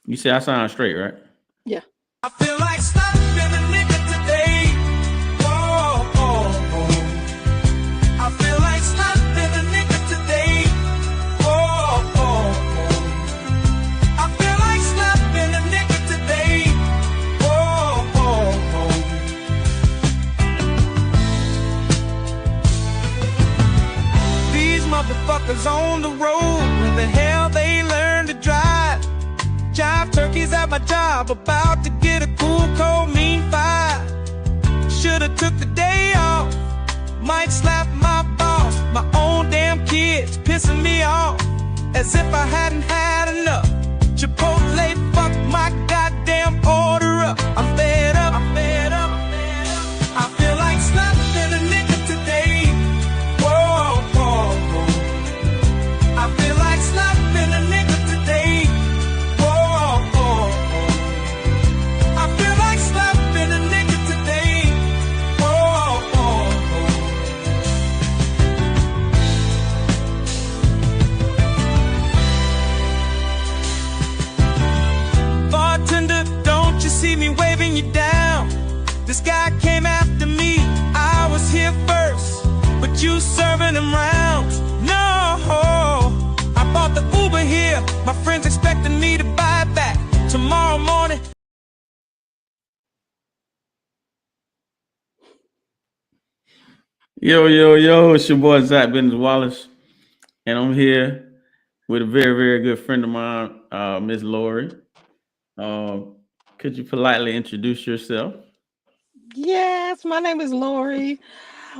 You say I sound straight, right? Yeah. I feel like slapping a nigga today. Whoa, oh, oh. I feel like slapping a nigga today. Whoa, oh, oh. I feel like slapping a nigga today. Whoa, oh, oh. These motherfuckers on the road, where the hell they learn to drive? Jive turkeys at my job, about to get a cool, cold, mean five. Should've took the day off, might slap my boss. My own damn kids pissing me off, as if I hadn't had enough. Chipotle, fuck my goddamn order up. I'm fed up, I'm fed up, I'm fed up. I feel like slapping a nigga today. Whoa, whoa, whoa. I feel like slapping a nigga today. I feel like slapping a nigga today. Oh, oh, oh. Bartender, don't you see me waving you down? This guy came after me, I was here first, but you serving him rounds. No, I bought the Uber here, my friends expecting me to buy it back tomorrow morning. Yo, it's your boy Zach Benz Wallace, and I'm here with a very, very good friend of mine, Miss Lori. Could you politely introduce yourself? Yes, my name is Lori.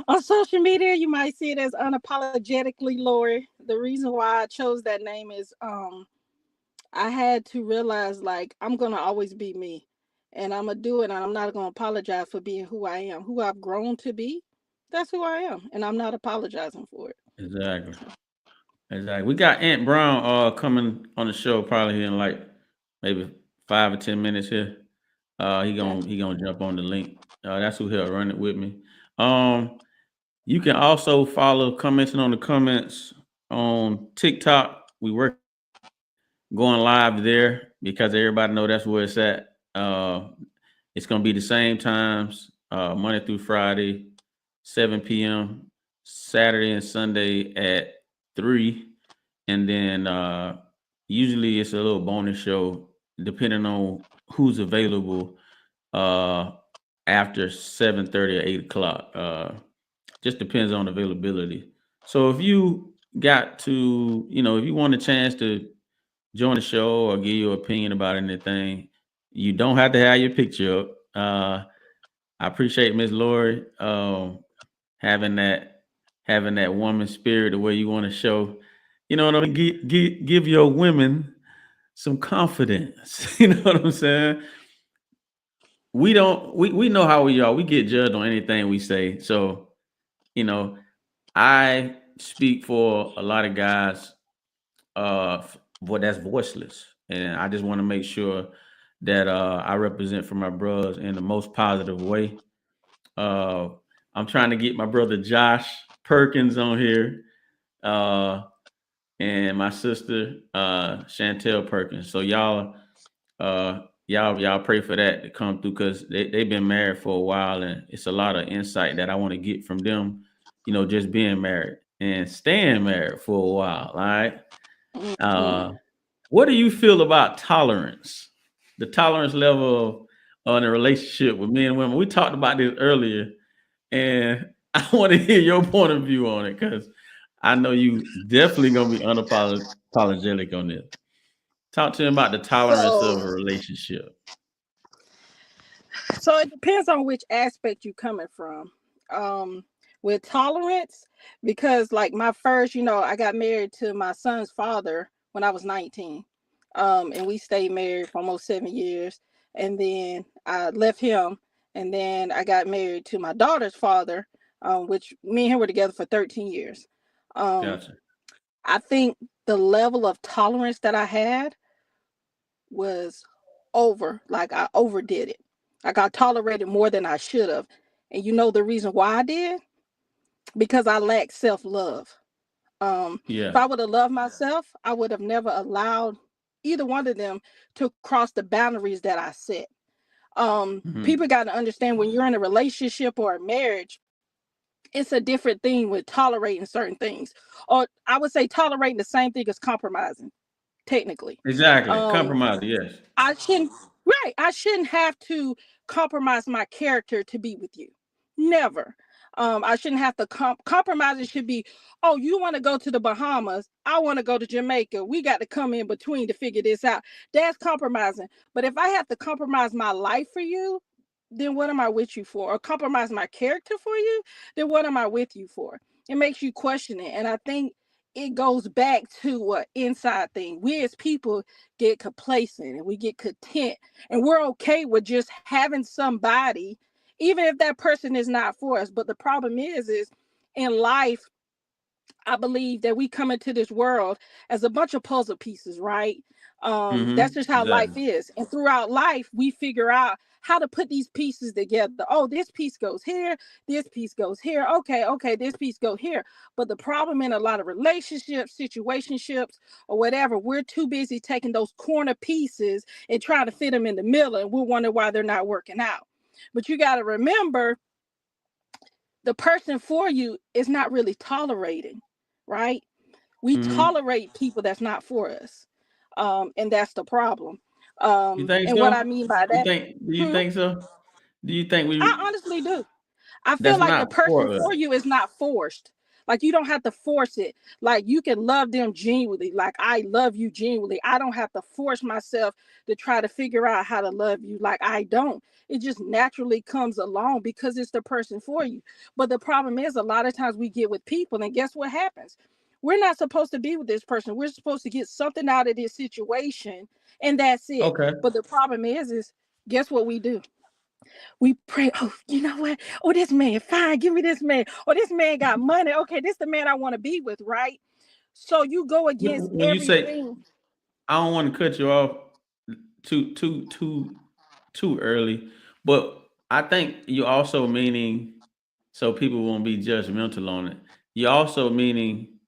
On social media, you might see it as unapologetically Lori. The reason why I chose that name is I had to realize like I'm gonna always be me. And I'm gonna do it and I'm not gonna apologize for being who I am, who I've grown to be. That's who I am. And I'm not apologizing for it. Exactly. Exactly. We got Aunt Brown coming on the show probably here in like maybe 5 or 10 minutes here. He gonna jump on the link. That's who he'll run it with me. Um, you can also follow commenting on the comments on TikTok. We work going live there because everybody know that's where it's at. It's gonna be the same times, Monday through Friday, 7 p.m. Saturday and Sunday at 3, and then usually it's a little bonus show depending on who's available after 7:30 or 8 o'clock. Just depends on availability. So if you got to, if you want a chance to join the show or give your opinion about anything, you don't have to have your picture up. I appreciate Miss Lori having that woman spirit the way you want to show. You know what I mean? Give your women some confidence. You know what I'm saying? We know how we are. We get judged on anything we say. So, I speak for a lot of guys that's voiceless. And I just want to make sure that I represent for my brothers in the most positive way. Uh, I'm trying to get my brother Josh Perkins on here, and my sister Chantel Perkins. So y'all pray for that to come through because they've been married for a while, and it's a lot of insight that I want to get from them. Just being married and staying married for a while. All right. What do you feel about tolerance? The tolerance level on a relationship with men and women. We talked about this earlier, and I want to hear your point of view on it because I know you definitely gonna be unapologetic on this. Talk to him about the tolerance of a relationship. So it depends on which aspect you're coming from. With tolerance, because like my first, I got married to my son's father when I was 19. And we stayed married for almost 7 years. And then I left him. And then I got married to my daughter's father, which me and him were together for 13 years. Gotcha. I think the level of tolerance that I had was like I overdid it. Like I tolerated more than I should have. And you know the reason why I did? Because I lack self-love. If Yeah. I would have loved myself, I would have never allowed either one of them to cross the boundaries that I set. Mhm. People got to understand when you're in a relationship or a marriage, it's a different thing with tolerating certain things. Or I would say tolerating the same thing as compromising, technically. Exactly. Um, Compromise. Yes. I shouldn't, right. I shouldn't have to compromise my character to be with you. Never. I shouldn't have to compromise. It should be, oh, you want to go to the Bahamas. I want to go to Jamaica. We got to come in between to figure this out. That's compromising. But if I have to compromise my life for you, then what am I with you for? Or compromise my character for you, then what am I with you for? It makes you question it. And I think it goes back to an inside thing. We as people get complacent and we get content, and we're okay with just having somebody, even if that person is not for us. But the problem is in life, I believe that we come into this world as a bunch of puzzle pieces, right? That's just how life Exactly. is. And throughout life, we figure out how to put these pieces together. Oh, this piece goes here, this piece goes here. Okay, this piece goes here. But the problem in a lot of relationships, situationships, or whatever, we're too busy taking those corner pieces and trying to fit them in the middle, and we're wondering why they're not working out. But you got to remember, the person for you is not really tolerating, right? We Hmm. tolerate people that's not for us. And that's the problem. You think And what so? I mean by You that, think? Do you hmm, think so? Do you think I we? honestly do. I feel That's like the not person for us. for you is not forced. Like you don't have to force it. Like you can love them genuinely. Like I love you genuinely. I don't have to force myself to try to figure out how to love you. Like I don't. It just naturally comes along because it's the person for you. But the problem is a lot of times we get with people, and guess what happens? We're not supposed to be with this person. We're supposed to get something out of this situation, and that's it. Okay. But the problem is guess what we do? We pray, oh, you know what? Oh, this man, fine, give me this man. Oh, this man got money. Okay, this the man I want to be with, right? So you go against When you say, everything. I don't want to cut you off too early, but I think you also meaning so people won't be judgmental on it. You also meaning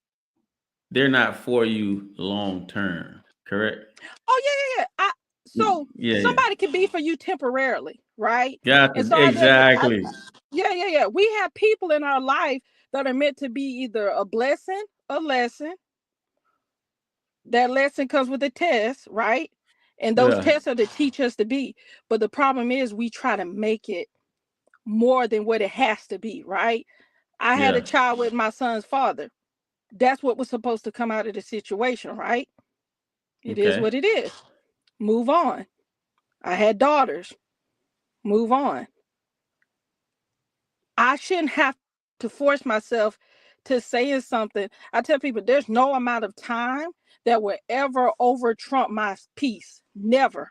they're not for you long term, correct? Oh, yeah. So Yeah. somebody can be for you temporarily, right? Got And to, so exactly. yeah. We have people in our life that are meant to be either a blessing, a lesson. That lesson comes with a test, right? And those Yeah. tests are to teach us to be. But the problem is we try to make it more than what it has to be, right? I had a Yeah. child with my son's father. That's what was supposed to come out of the situation, right? It is Okay. what it is. Move on. I had daughters. Move on. I shouldn't have to force myself to saying something. I tell people there's no amount of time that will ever over trump my peace. Never.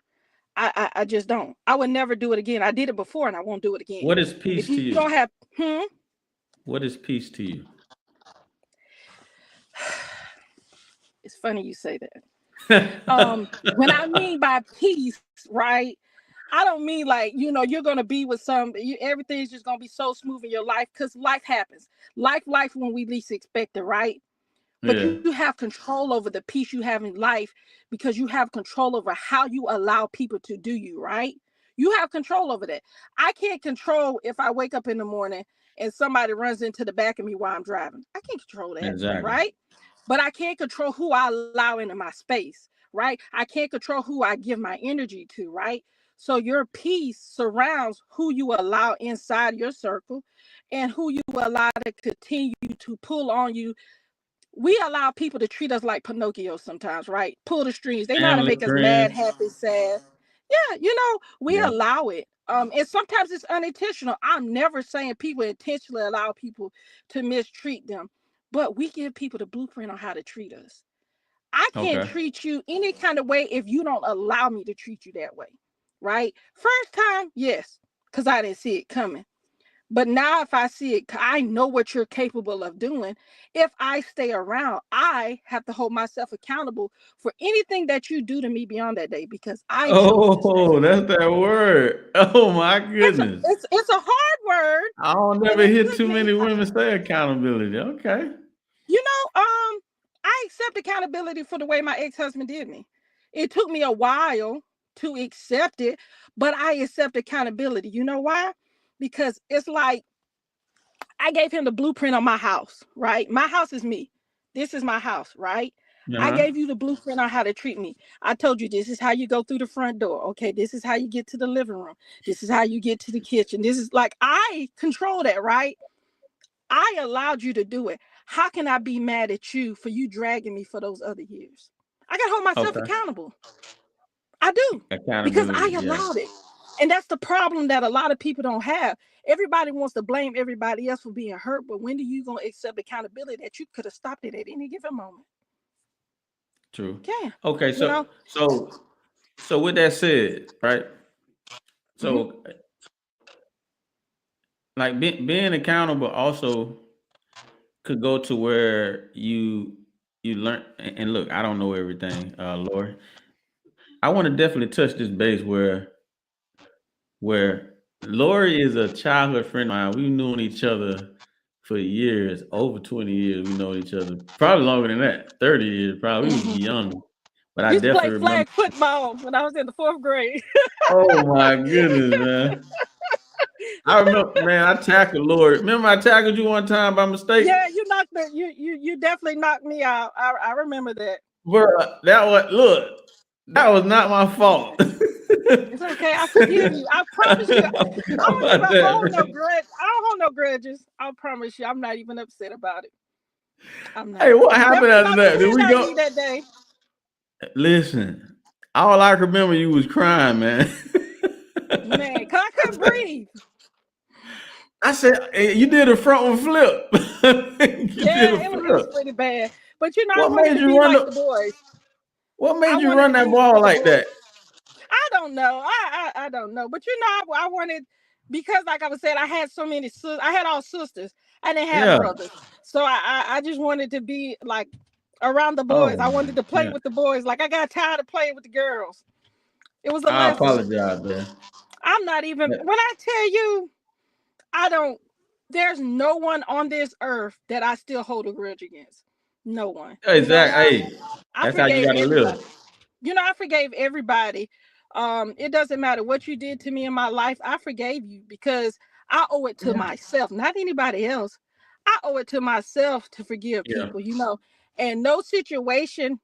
I just don't. I would never do it again. I did it before and I won't do it again. What is If peace to you you? don't have, What is peace to you? it's funny you say that. When I mean by peace, right? I don't mean like, you're going to be with everything's just going to be so smooth in your life, because life happens. Life when we least expect it, right? But Yeah. you have control over the peace you have in life because you have control over how you allow people to do you, right? You have control over that. I can't control if I wake up in the morning and somebody runs into the back of me while I'm driving. I can't control that, Exactly. right? But I can't control who I allow into my space, right? I can't control who I give my energy to, right? So your peace surrounds who you allow inside your circle and who you allow to continue to pull on you. We allow people to treat us like Pinocchio sometimes, right? Pull the strings. They know how to Family, make us mad, friends. happy, sad. Yeah, we Yeah. allow it. And sometimes it's unintentional. I'm never saying people intentionally allow people to mistreat them, but we give people the blueprint on how to treat us. I can't Okay. treat you any kind of way if you don't allow me to treat you that way, right? First time, yes, because I didn't see it coming. But now if I see it, I know what you're capable of doing. If I stay around, I have to hold myself accountable for anything that you do to me beyond that day, because I chose to stay. Oh, that's that word. Oh my It's a, goodness. it's a hard word, I don't and never it hear could too mean, many women say accountability. Okay. I accept accountability for the way my ex-husband did me. It took me a while to accept it, but I accept accountability. You know why? Because it's like I gave him the blueprint on my house, right? My house is me. This is my house, right? I Uh-huh. gave you the blueprint on how to treat me. I told you this is how you go through the front door. Okay, this is how you get to the living room. This is how you get to the kitchen. This is like I control that, right? I allowed you to do it. How can I be mad at you for you dragging me for those other years? I gotta hold myself Okay. accountable. I do, because I Accountability. Yeah. allowed it. And that's the problem that a lot of people don't have. Everybody wants to blame everybody else for being hurt, but when are you going to accept accountability that you could have stopped it at any given moment? True. Yeah, Okay. you know. So with that said, right? So like being accountable also could go to where you learn. And look, I don't know everything, Lori. I want to definitely touch this base where Lori is a childhood friend of mine. We've known each other for years, over 20 years. We know each other probably longer than that, 30 years. Probably we was young, but I Used to play definitely remember. flag football when I was in the 4th grade. Oh my goodness, man! I remember, man. I tackled Lori. Remember, I tackled you one time by mistake. Yeah, you knocked me. You definitely knocked me out. I remember that. Bro, that was not my fault. It's okay. I forgive you. I promise you. I don't even hold no grudge. I don't hold no grudges. I promise you. I'm not even upset about it. I'm not. Hey, what happened Definitely after knocked that? the Did we wind out of go? me that day. Listen, all I can remember you was crying, man. Man, cause I couldn't breathe. I said, hey, you did a front one flip. You Yeah, did a it was flip. pretty bad. But you know, I What wanted made to you be run like the? the boys. What I made you wanted run to that be ball the like boys. that? I don't know. I don't know. But you know, I wanted, because like I was saying, I had so many sisters. I had all sisters. I didn't have Yeah. brothers. So I just wanted to be like around the boys. Oh, I wanted to play yeah. with the boys. Like I got tired of playing with the girls. It was a I lesson. apologize, man. I'm not even, Yeah. when I tell you, there's no one on this earth that I still hold a grudge against. No one. You know why? Exactly. Hey, I that's how you forgave gotta everybody. live. You know, I forgave everybody. It doesn't matter what you did to me in my life. I forgave you because I owe it to Yeah. myself, not anybody else. I owe it to myself to forgive Yeah. people, you know. And no situation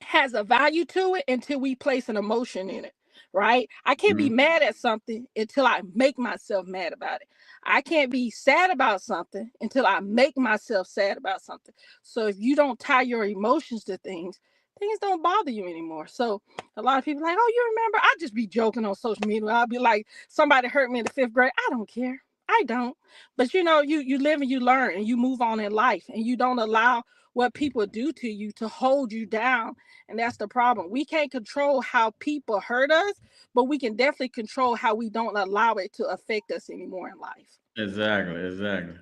has a value to it until we place an emotion in it, right? I can't be Mhm. mad at something until I make myself mad about it. I can't be sad about something until I make myself sad about something. So if you don't tie your emotions to things, things don't bother you anymore. So a lot of people are like, oh, you remember? I just be joking on social media. I'll be like, somebody hurt me in the 5th grade. I don't care. I don't. But you know, you live and you learn and you move on in life, and you don't allow what people do to you to hold you down. And that's the problem. We can't control how people hurt us, but we can definitely control how we don't allow it to affect us anymore in life. Exactly.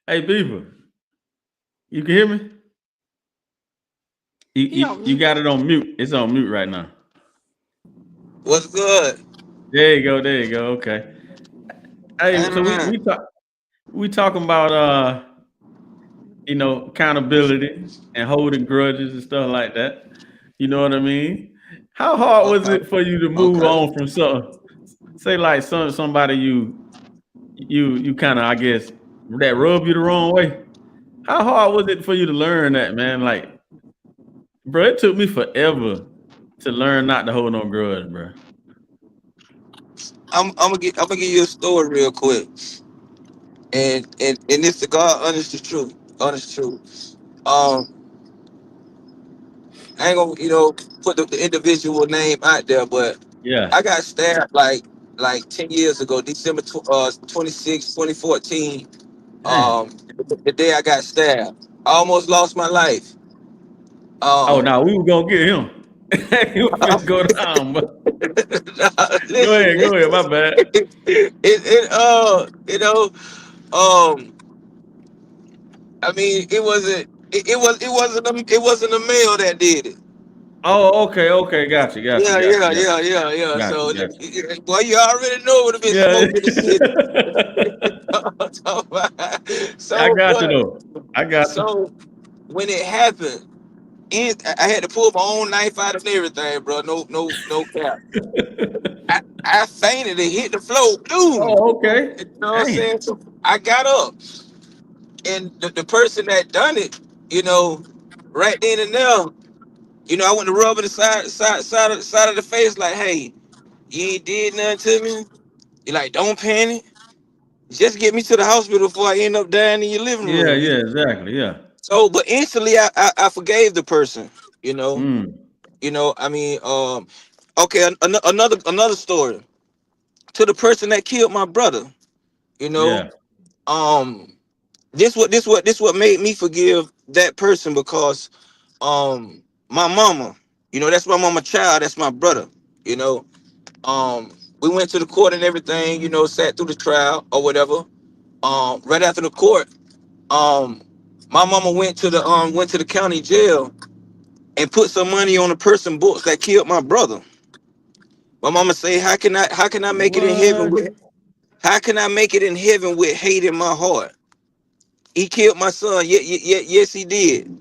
Hey, people, you can hear me? You got it on mute. It's on mute right now. What's good? There you go. Okay. Hey, so we talking about accountability and holding grudges and stuff like that. You know what I mean? How hard was Okay. it for you to move on from something? Say like somebody you kind of, I guess, that rubbed you the wrong way. How hard was it for you to learn that, man? Like, bro, it took me forever to learn not to hold no grudge, bro. I'm gonna give you a story real quick, and it's the God honest truth. I ain't gonna put the individual name out there, but Yeah. I got stabbed like 10 years ago, December 26, 2014. Dang. The day I got stabbed, I almost lost my life. Oh, no, we were gonna get him. He was finna go down, but go ahead, my bad. I mean, it wasn't a male that did it. Oh, okay, got you. Yeah. Got So, you. boy, you already know what have been Yeah. smoking the city. I So, got you though. I got you. so when it happened, I had to pull my own knife out and everything, bro. No cap. I fainted and hit the floor, dude. Oh, okay. You know what I'm Damn. saying? So I got up, and the person that done it, right then and there, I went to rub it the side of the face, like, hey, you ain't did nothing to me. You like, don't panic. Just get me to the hospital before I end up dying in your living Yeah, room. yeah, exactly. Yeah. So, but instantly, I forgave the person. You know, Mm. I mean, okay, another story to the person that killed my brother. You know, Yeah. um, this what made me forgive that person because my mama, that's my mama child, that's my brother. You know, we went to the court and everything. Sat through the trial or whatever. Right after the court, my mama went to the county jail and put some money on the person books that killed my brother. My mama say, how can I make it in heaven What? with how can I make it in heaven with hate in my heart? He killed my son. Yes, he did.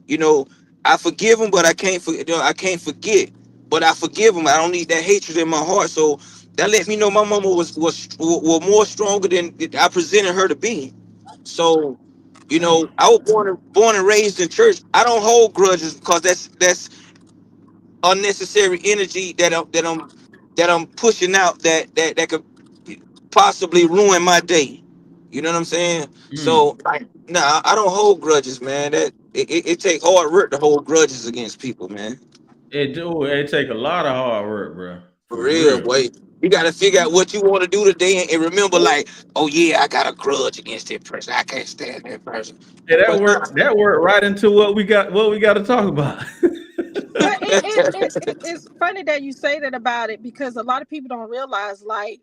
I forgive him, but I can't forget. But I forgive him. I don't need that hatred in my heart. So that let me know my mama was more stronger than I presented her to be. So, Damn. I was born and raised in church. I don't hold grudges because that's unnecessary energy that I'm pushing out that could possibly ruin my day. You know what I'm saying? Mm. So, like, nah, I don't hold grudges, man. It take hard work to hold grudges against people, man. It do. It take a lot of hard work, bro. For For real, real. boy. You gotta figure out what you want to do today and remember, like, oh yeah, I got a grudge against that person. I can't stand that person. Yeah, that But work. That work right into what we got. What we got to talk about. But it's funny that you say that about it because a lot of people don't realize like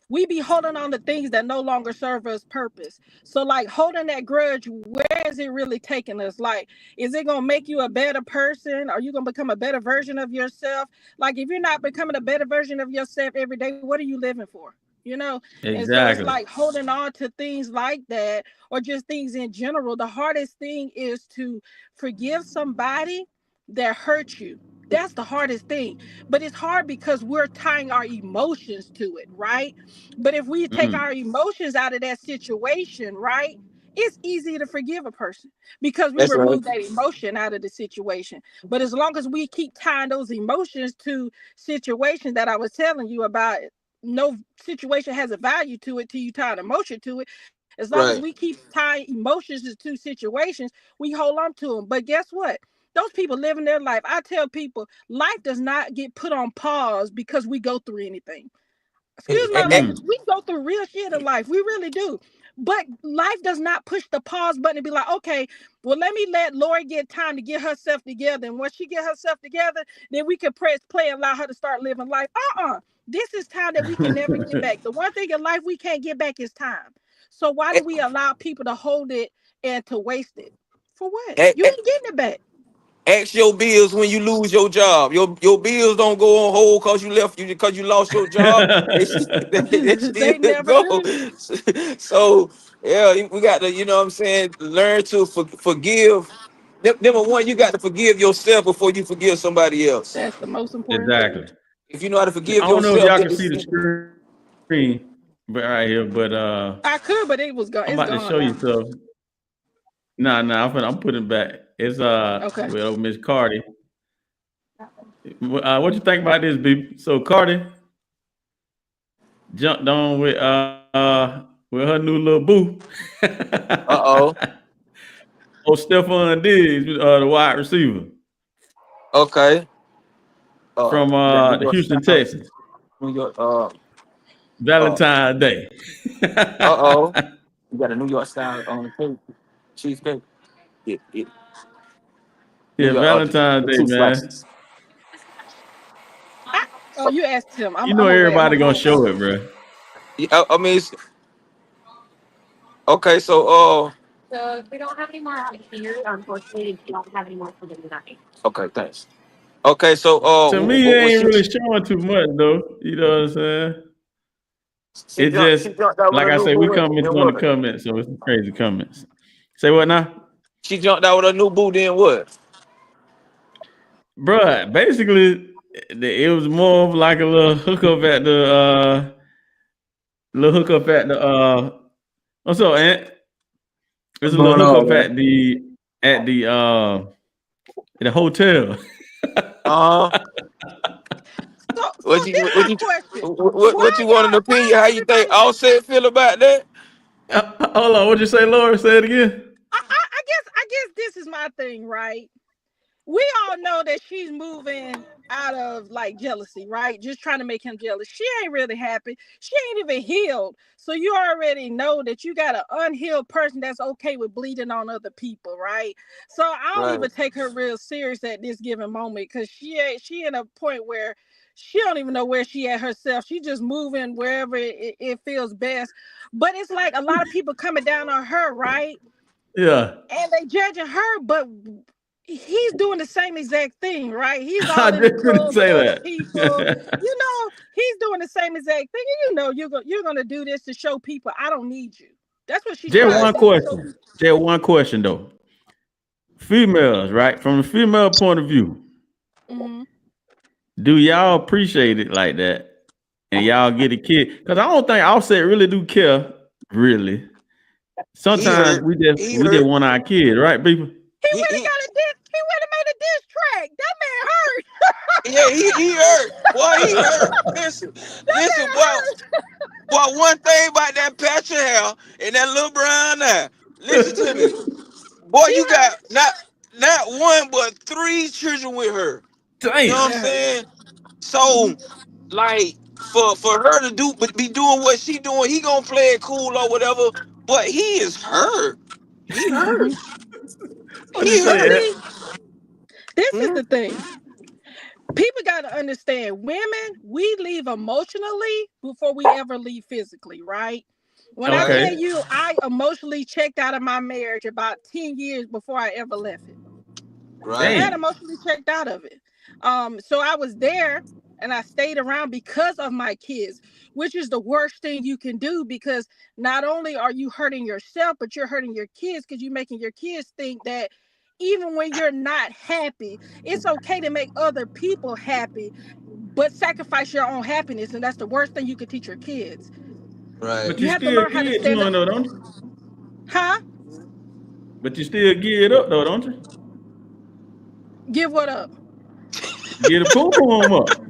we be holding on to things that no longer serve us purpose. So like holding that grudge, where is it really taking us? Like, is it gonna make you a better person? Are you gonna become a better version of yourself? Like if you're not becoming a better version of yourself every day, what are you living for? You know? And so it's Exactly. like holding on to things like that or just things in general. The hardest thing is to forgive somebody that hurt you. That's the hardest thing. But it's hard because we're tying our emotions to it, right? But if we take Mm. our emotions out of that situation, right? It's easy to forgive a person because we that's right. remove that emotion out of the situation. But as long as we keep tying those emotions to situations that I was telling you about, no situation has a value to it till you tie an emotion to it. As long as Right. we keep tying emotions to situations, we hold on to them. But guess what? Those people living their life. I tell people, life does not get put on pause because we go through anything. Excuse my Mm. language. We go through real shit in life. We really do. But life does not push the pause button and be like, okay, well, let Lori get time to get herself together. And once she get herself together, then we can press play and allow her to start living life. This is time that we can never get back. The one thing in life we can't get back is time. So why do we allow people to hold it and to waste it? For what? A- You a- ain't getting it back. Ask your bills when you lose your job. Your bills don't go on hold because you lost your job. They They still never go. do. So yeah, we got to, what I'm saying, learn to forgive. Number one, you got to forgive yourself before you forgive somebody else. That's the most important thing. Exactly. If you know how to I forgive don't know if yourself, y'all then can see the screen, but right here. But I could, but it was gone. I'm It's about to gone show you now. something. Nah. I'm putting it back. It's Okay. well, Miss Cardi. What you think about this, B? So Cardi jumped on with her new little boo. uh-oh. Oh, Stephon Diggs, the wide receiver Okay. from You got New the York Houston style. Texans. New York. Uh. Valentine's Day. Uh-oh. You got a New York style on the cake, cheesecake. It. New Yeah, York. Valentine's The Day, two man. slices. Oh, you asked him. I'm, You know I'm away. I'm everybody on gonna phone show call. it, bro. Yeah, I mean, okay. So, okay, thanks. Okay, so, To me, it what ain't she really showing too much though. You know what I'm saying? she It jumped just she jumped out with like a I new say, we boo comment and on the what? comments, so it's some crazy comments. Say what now? She jumped out with a new boo, then what? Bruh, basically, it was more of like a little hookup at the what's up, Ant? It's What's a little going on, hookup man? at the hotel. Uh, So what you this what my you question. what you want an opinion? How you think Offset feel about that? Hold on, what'd you say, Laura? Say it again. I guess this is my thing, right? We all know that she's moving out of like jealousy, right? Just trying to make him jealous. She ain't really happy. She ain't even healed. So you already know that you got an unhealed person that's okay with bleeding on other people, right? So I don't Right. even take her real serious at this given moment because she in a point where she don't even know where she at herself. She just moving wherever it feels best. But it's like a lot of people coming down on her, right? Yeah. And they judging her, but he's doing the same exact thing, right? He's I all in the just couldn't club with say other that. people. He's doing the same exact thing. And you're gonna do this to show people I don't need you. That's what she's Just trying to one say. To show question. Just one question though. Females, right? From the female point of view, Mhm. do y'all appreciate it like that? And y'all get a kid? Because I don't think Offset really do care, really. Sometimes hurt. we He just hurt. want our kid, right, people? He He, went and he got a diss. He went and made a diss track. That man hurt. yeah, he hurt. Boy, he hurt. Listen, boy, one thing about that patch of hair and that little brown eye. Listen to me. Boy, He you got hurt. not one but 3 children with her. You know what I'm Damn. Yeah. saying? So, like, for her to be doing what she doing, he gonna play it cool or whatever. But he is hurt. He hurt. Mhm. What you He But say, hurt. Ant? see, this is Hmm? the thing. People got to understand women, we leave emotionally before we ever leave physically, right? When I Right. tell Okay. you I emotionally checked out of my marriage about 10 years before I ever left it. I Right. had Damn. emotionally checked out of it. So I was there and I stayed around because of my kids, which is the worst thing you can do because not only are you hurting yourself, but you're hurting your kids because you're making your kids think that even when you're not happy, it's okay to make other people happy, but sacrifice your own happiness. And that's the worst thing you could teach your kids. Right. But You you have to still learn how to get stand up. doing though, don't you? Huh? But you still get it up though, don't you? Give what up? Get a poo poo up.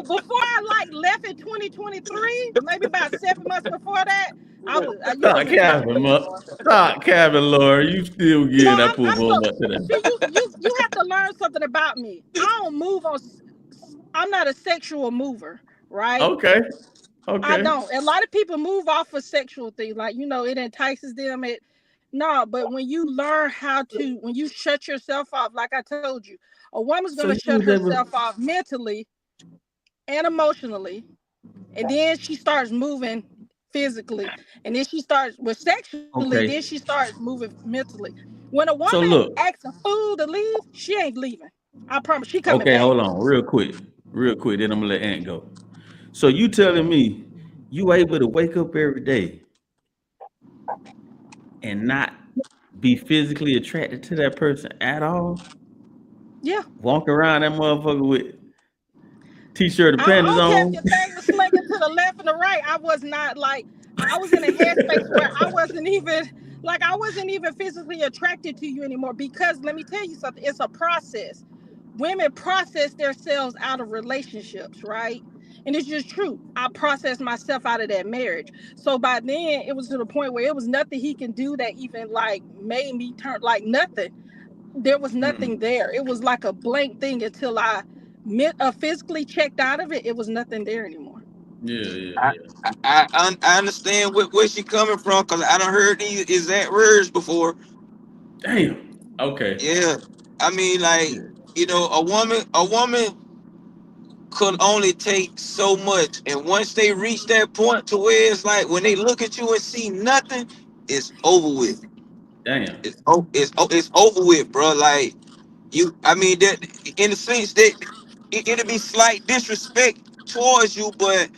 Before I like left in 2023, maybe about 7 months before that, you Stop wasn't touching capping, me Mark. anymore. Stop capping, Laura. You still No, getting that poo I'm poo so up see today. you have to learn something about me. I don't move on. I'm not a sexual mover, right? Okay. I Okay. don't. A lot of people move off of sexual things, like it entices them. No, but when you learn when you shut yourself off, like I told you, a woman's So gonna you shut was able. herself off mentally and emotionally, and then she starts moving physically, and then she starts with sexually, then she Okay. starts moving mentally. When a So woman look. acts a fool to leave, she ain't leaving. I promise, she coming Okay, back. hold on, real quick, real quick. Then I'm gonna let Ant go. So you telling me you able to wake up every day and not be physically attracted to that person at all? Yeah, Walk around that motherfucker with t-shirt and I panties don't care if on? your thing was slinging to the left and the right. I was not like I was in a headspace where I wasn't even physically attracted to you anymore. Because let me tell you something, it's a process. Women process themselves out of relationships, right? And it's just true. I processed myself out of that marriage. So by then it was to the point where it was nothing he can do that even like made me turn like nothing. There was nothing there. It was like a blank thing until I physically checked out of it. It was nothing there anymore. Yeah, yeah, I, yeah. I understand where she coming from because I done heard these exact words before. Damn. Okay. Yeah. I mean, like, Yeah. a woman could only take so much. And once they reach that point to where it's like when they look at you and see nothing, it's over with. Damn. It's over with, bro. Like I mean that in the sense that it'll be slight disrespect towards you, but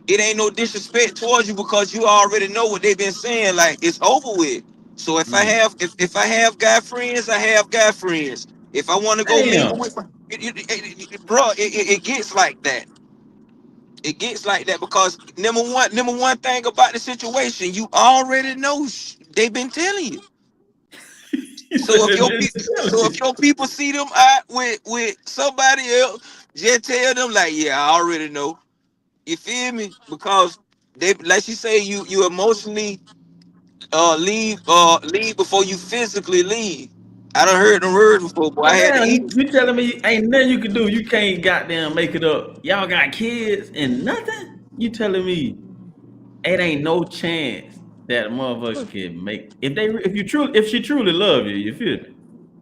it ain't no disrespect towards you because you already know what they've been saying. Like it's over with. So if I Mm. have guy friends, I have guy friends. If I want to go mingle Damn. with my, bro, it gets like that. It gets like that because number one thing about the situation, you already know they've been telling you. So if your people see them out with somebody else, just tell them like, yeah, I already know. You feel me? Because they, like she say, you emotionally leave before you physically leave. I done heard the word before, boy. I So had to damn, eat. you telling me ain't nothing you can do? You can't goddamn make it up. Y'all got kids and nothing? You telling me it ain't no chance that a motherfucker can make if she truly love you, you feel me?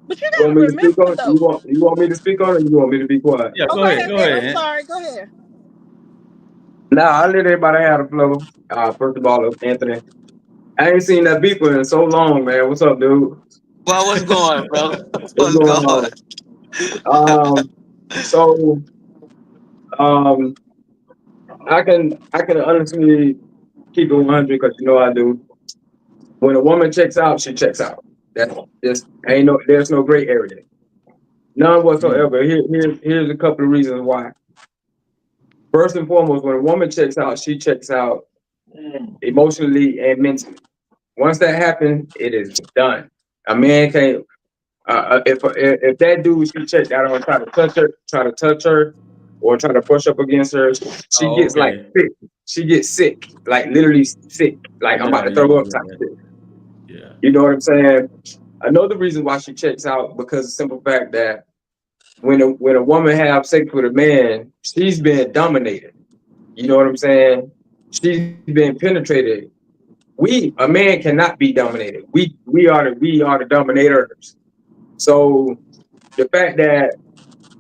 But you You want gotta me to speak remember on? though. You want me to speak on, it, or you want me to be quiet? Yeah, Oh, go go ahead, ahead, go Ant. I'm ahead. sorry. Go ahead. Nah, I let everybody have the flow. First of all, Anthony, I ain't seen that beeper in so long, man. What's up, dude? Well, what's going, bro? What's What's going going? on? Um, so um, I can honestly keep it 100 because you know I do. When a woman checks out, she checks out. That's just there's no gray area, none whatsoever. Here's a couple of reasons why. First and foremost, when a woman checks out, she checks out emotionally and mentally. Once that happens, it is done. A man can't. If that dude she checked out on try to touch her, or try to brush up against her, she Oh, gets like okay. sick. She gets sick, like literally sick. Like I'm about Yeah, to yeah, throw up yeah, type shit. yeah. You know what I'm saying? Another reason why she checks out because of the simple fact that when a woman have sex with a man, she's been dominated. You know what I'm saying? She's been penetrated. A man cannot be dominated. We are the dominators. So the fact that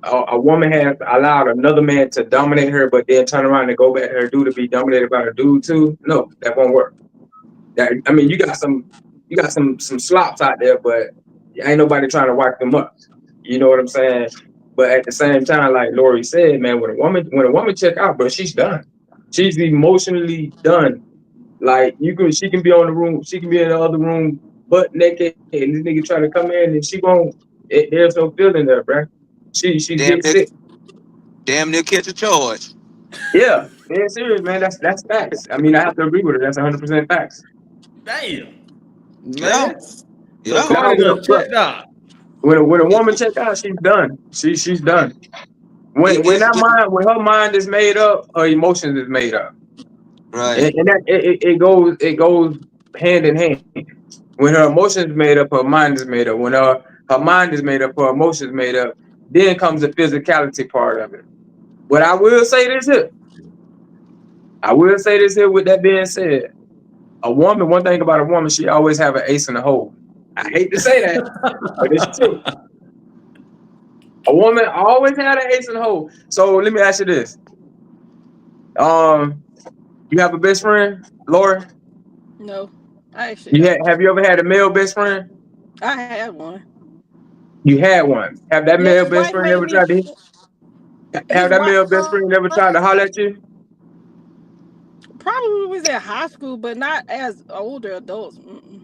a woman has allowed another man to dominate her, but then turn around and go back to her dude to be dominated by her dude too, no, that won't work. I mean, you got some slops out there, but ain't nobody trying to wipe them up. You know what I'm saying? But at the same time, like Lori said, man, when a woman check out, bro, she's done. She's emotionally done. Like she can be on the room, she can be in the other room, butt naked, and this nigga try to come in, and she won't. There's no feeling there, bro. She Damn gets near, sick. damn near catch a charge. Yeah, man, serious, man. That's facts. I mean, I have to agree with her. That's 100% facts. Damn, Yeah, man. So yeah. Now, Cardi done checked out. when a woman check out, she's done. She's done. It, it's When her mind is made up, her emotions is made up, right. and that it goes hand in hand. When her emotions is made up, her mind is made up. When her mind is made up, her emotions made up. Then comes the physicality part of it. But I will say this here. With that being said, one thing about a woman, she always have an ace in the hole. I hate to say that, but it's true. A woman always had an ace in the hole. So let me ask you this. You have a best friend, Laura? No, I actually don't. Have you ever had a male best friend? I had one. You had one. Have that Yeah, male his best wife friend made ever me. tried to have His that wife. male best friend ever tried to holler at you? Probably was in high school, but not as older adults. Mm-mm.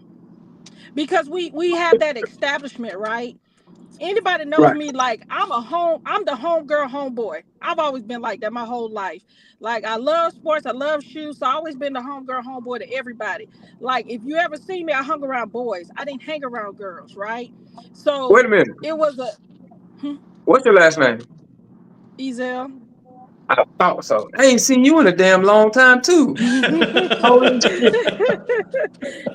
Because we have that establishment, right? Anybody knows Right. me, like I'm the home girl, homeboy. I've always been like that my whole life. Like I love sports, I love shoes, so I always been the home girl, homeboy to everybody. Like if you ever see me, I hung around boys. I didn't hang around girls, right? Wait So a minute. it was a What's your last name? Ezel. I thought so. I ain't seen you in a damn long time too. Holy shit.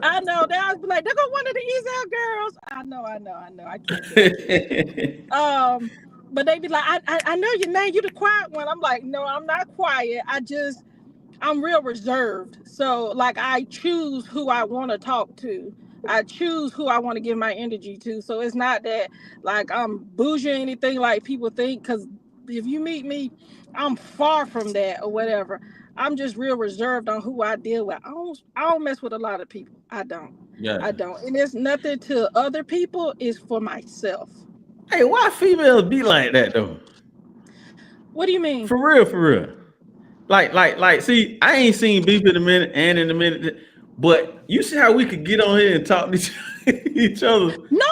I know. They always be like, "There go one of the Ezel girls." I know. I can't do it. But they be like, I know your name. You the quiet one. I'm like, no, I'm not quiet. I'm real reserved. So like, I choose who I want to talk to. I choose who I want to give my energy to. So it's not that like I'm bougie or anything like people think. Because if you meet me, I'm far from that or whatever. I'm just real reserved on who I deal with. I don't mess with a lot of people. I don't. Yeah. And it's nothing to other people. It's for myself. Hey, why females be like that though? What do you mean? For real, for real. Like. See, I ain't seen beef in a minute and in a minute, but you see how we could get on here and talk to each other. No,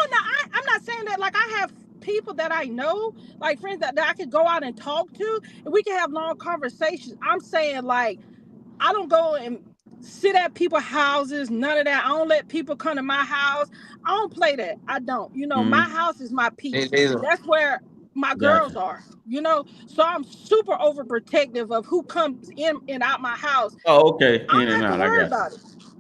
I'm not saying that. Like I have people that I know, like friends that I could go out and talk to, and we can have long conversations. I'm saying, like, I don't go and sit at people's houses, none of that. I don't let people come to my house. I don't play that. I don't. You know, my house is my peace. That's where my girls Gotcha. are, you know. So I'm super overprotective of who comes in and out my house. Oh, okay. I In don't and have to out. I worry got about it.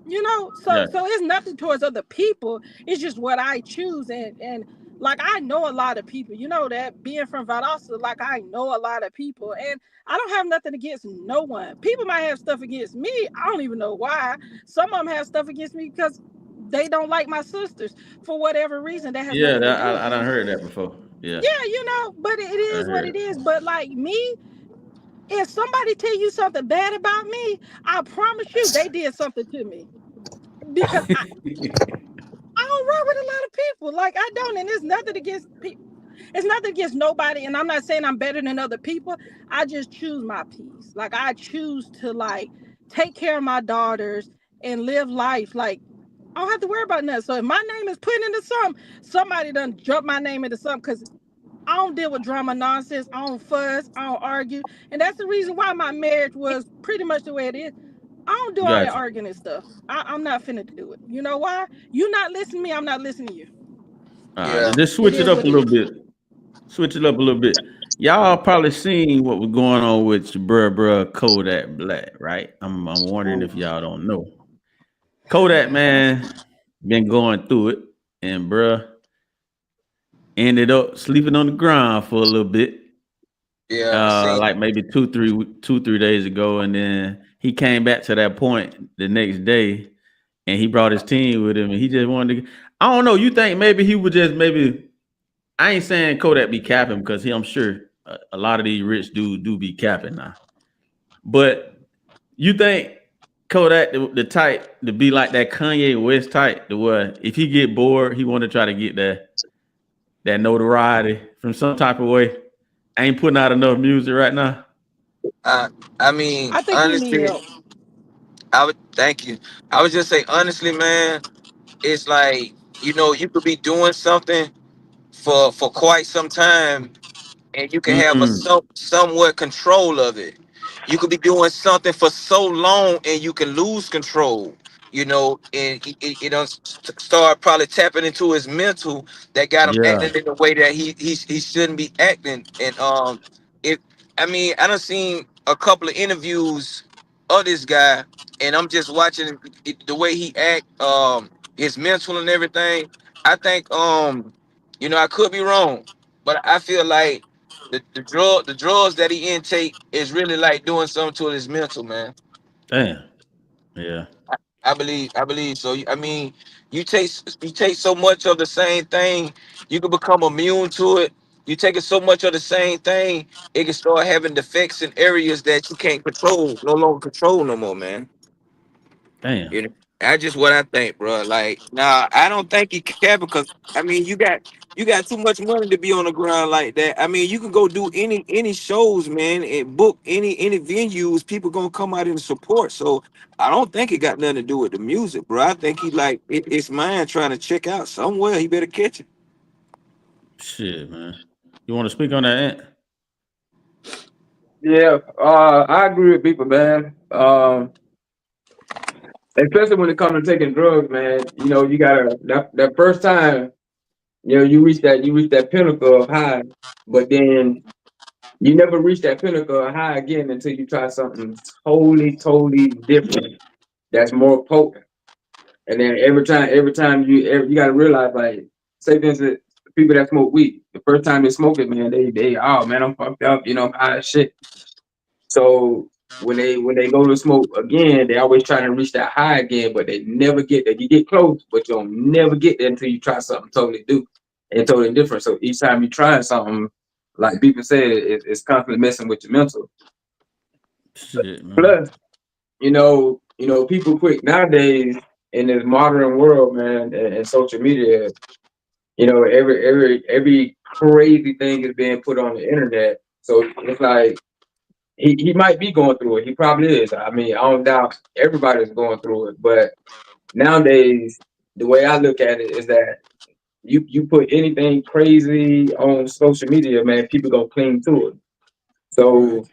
You know, you. so it's nothing towards other people. It's just what I choose. And like, I know a lot of people, you know, that being from Valdosta, like, I know a lot of people, and I don't have nothing against no one. People might have stuff against me. I don't even know why. Some of them have stuff against me because they don't like my sisters for whatever reason. That has Yeah, nothing to that do with I me. done heard that before. Yeah, Yeah, you know, but it I is what heard it is. But like me, if somebody tell you something bad about me, I promise you they did something to me, because it. I don't run with a lot of people. Like, I don't, and it's nothing against people. It's nothing against nobody, and I'm not saying I'm better than other people. I just choose my peace. Like, I choose to, like, take care of my daughters and live life. Like, I don't have to worry about nothing. So if my name is put into something, somebody done jump my name into something, because I don't deal with drama nonsense. I don't fuss. I don't argue. And that's the reason why my marriage was pretty much the way it is. I don't do all that Gotcha. arguing and stuff. I'm not finna do it. You know why? You not listening to me, I'm not listening to you. All Yeah. right, just It switch it is up what a it little is. bit. Switch it up a little bit. Y'all probably seen what was going on with your bruh Kodak Black, right? I'm wondering if y'all don't know. Kodak, man, been going through it, and bruh ended up sleeping on the ground for a little bit. Yeah, I seen. Like maybe 2, 3 days ago, and then he came back to that point the next day, and he brought his team with him, and he just wanted to. I don't know. You think maybe he would just maybe? I ain't saying Kodak be capping because I'm sure a lot of these rich dudes do be capping now. But you think Kodak the type to be like that Kanye West type, the what? If he get bored, he want to try to get that notoriety from some type of way. I ain't putting out enough music right now. I mean, I think he need honestly, help. I would thank you. I would just say honestly, man, it's like, you could be doing something for quite some time, and you can have a Mm, somewhat control of it. You could be doing something for so long and you can lose control. And it don't start probably tapping into his mental that got him yeah, acting in the way that he shouldn't be acting. And it I mean, I done seen a couple of interviews of this guy, and I'm just watching the way he act, his mental and everything. I think, I could be wrong, but I feel like the drugs that he intake is really like doing something to his mental, man. damn, yeah, I believe so. I mean, you take so much of the same thing, you can become immune to it. You take it so much of the same thing, it can start having defects in areas that you can't control, no longer control no more, man. damn. You know, that's just what I think, bro. Like, nah, I don't think he can, because I mean, you got too much money to be on the ground like that. I mean, you can go do any shows, man, and book any venues. People gonna come out and support. So I don't think it got nothing to do with the music, bro. I think he like it's mine trying to check out somewhere. He better catch it. Shit, man. You want to speak on that, Ant? Yeah, I agree with people, man. Especially when it comes to taking drugs, man. You gotta that first time, you reach that pinnacle of high, but then you never reach that pinnacle of high again until you try something totally different that's more potent. And then every time you gotta realize, like, say for instance, people that smoke weed, the first time they smoke it, man, they oh man, I'm fucked up, I'm high as shit. So when they go to smoke again, they always try to reach that high again, but they never get there. You get close, but you'll never get there until you try something totally different. So each time you try something, like people say, it's constantly messing with your mental. Shit, man. Plus, people quick nowadays in this modern world, man, and social media. Every crazy thing is being put on the internet. So it's like he might be going through it. He probably is. I mean, I don't doubt everybody's going through it. But nowadays, the way I look at it is that you put anything crazy on social media, man, people go cling to it. So,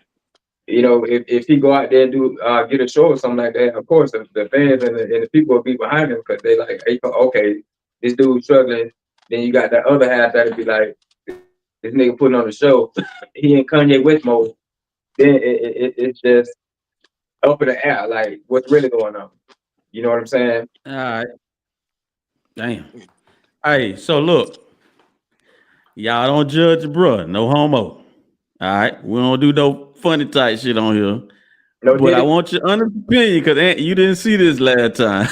you know, if he go out there and do get a show or something like that, of course the fans and the people will be behind him because they like, hey, okay, this dude's struggling. Then you got that other half that'll be like, this nigga putting on the show, he in Kanye West mode. Then it's just up in the air, like what's really going on. You know what I'm saying? All right. Damn. Hey, so look, y'all don't judge, bruh. No homo. All right, we don't do no funny type shit on here. No, But I want your honest opinion because you didn't see this last time.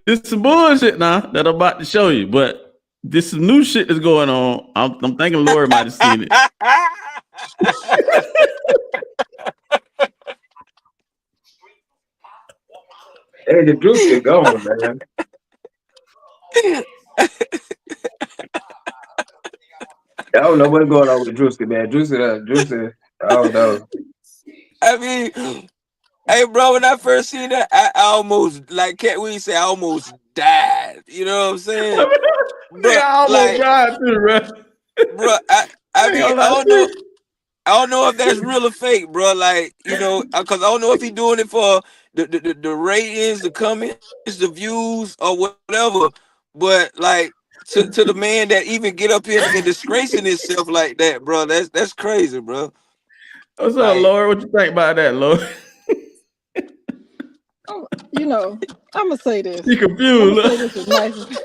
This is some bullshit now that I'm about to show you, but this is new shit that's going on. I'm thinking Lori might have seen it. Hey, the juice is gone, man. I don't know what's going on with Drewski, man. Drewski, I don't know. I mean, hey, bro, when I first seen that, I almost, like Cat Weed said, I almost died. You know what I'm saying? Bro, I almost died too, bro. I mean, I don't know if that's real or fake, bro. Like, you know, because I don't know if he's doing it for the ratings, the comments, the views, or whatever. But like, to the man that even get up here and disgracing himself like that, bro, that's crazy, bro. What's up, Lord? What you think about that, Lord? Oh, you know, I'm gonna say this. You confused. Say this as nice as...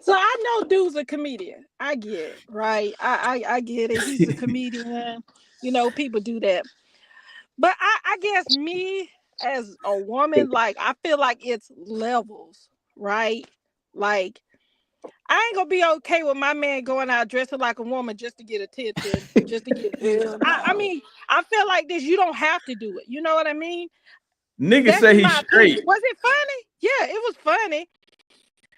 So I know dude's a comedian. I get it, right? I get it. He's a comedian. You know, people do that. But I guess me as a woman, like, I feel like it's levels, right? Like, I ain't gonna be okay with my man going out dressing like a woman just to get attention, just to get views. I mean, I feel like this. You don't have to do it. You know what I mean? Niggas say he's straight. Was it funny? Yeah, it was funny.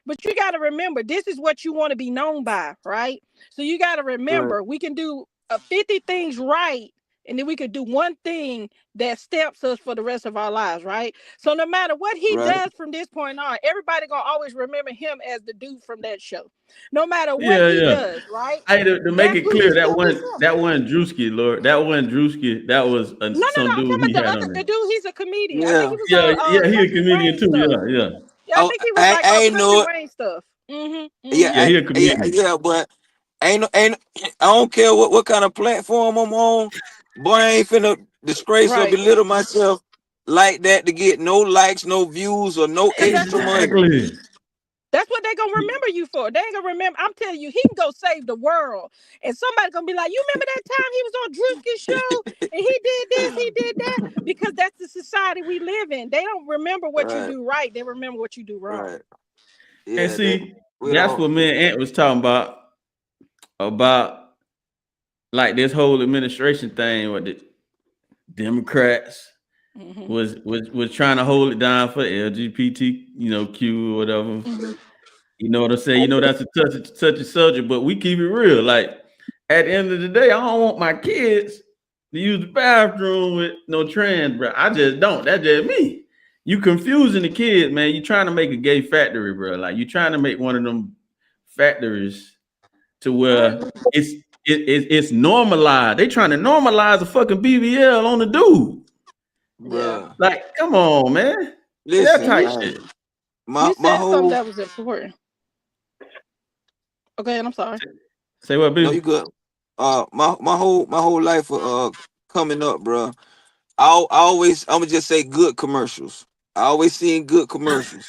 But you got to remember, this is what you want to be known by, right? So you got to remember, we can do 50 things right, and then we could do one thing that steps us for the rest of our lives, right? So no matter what he does from this point on, everybody gonna always remember him as the dude from that show. No matter what he does, right? Hey, to make it clear, that wasn't Drewski, Lord. That wasn't Drewski. That was some dude he had on there. The dude, he's a comedian. Yeah, I think he was he's a comedian too. Yeah. Yeah, I think he was like on Country Wayne stuff. Yeah, he a comedian. Yeah, but ain't I don't care what kind of platform I'm on. Boy, I ain't finna disgrace or belittle myself like that to get no likes, no views, or no extra money. That's what they're gonna remember you for. They ain't gonna remember. I'm telling you, he can go save the world, and somebody's gonna be like, "You remember that time he was on Drewski's show and he did this, he did that?" Because that's the society we live in. They don't remember what you do right; they remember what you do wrong. Right. Yeah, and see, that's what me and Ant was talking about like this whole administration thing with the Democrats was trying to hold it down for LGBT, Q or whatever. You know what I'm saying? You know, that's such a subject, but we keep it real. Like, at the end of the day, I don't want my kids to use the bathroom with no trans, bro. I just don't. That's just me. You confusing the kids, man. You trying to make a gay factory, bro. Like, you trying to make one of them factories to where it's normalized. They trying to normalize a fucking BBL on the dude. Bruh. Like, come on, man. Listen, that type shit. You said something that was important. Okay, and I'm sorry. Say what, baby? No, you good. My whole life coming up, bro. I'm gonna just say good commercials. I always seen good commercials.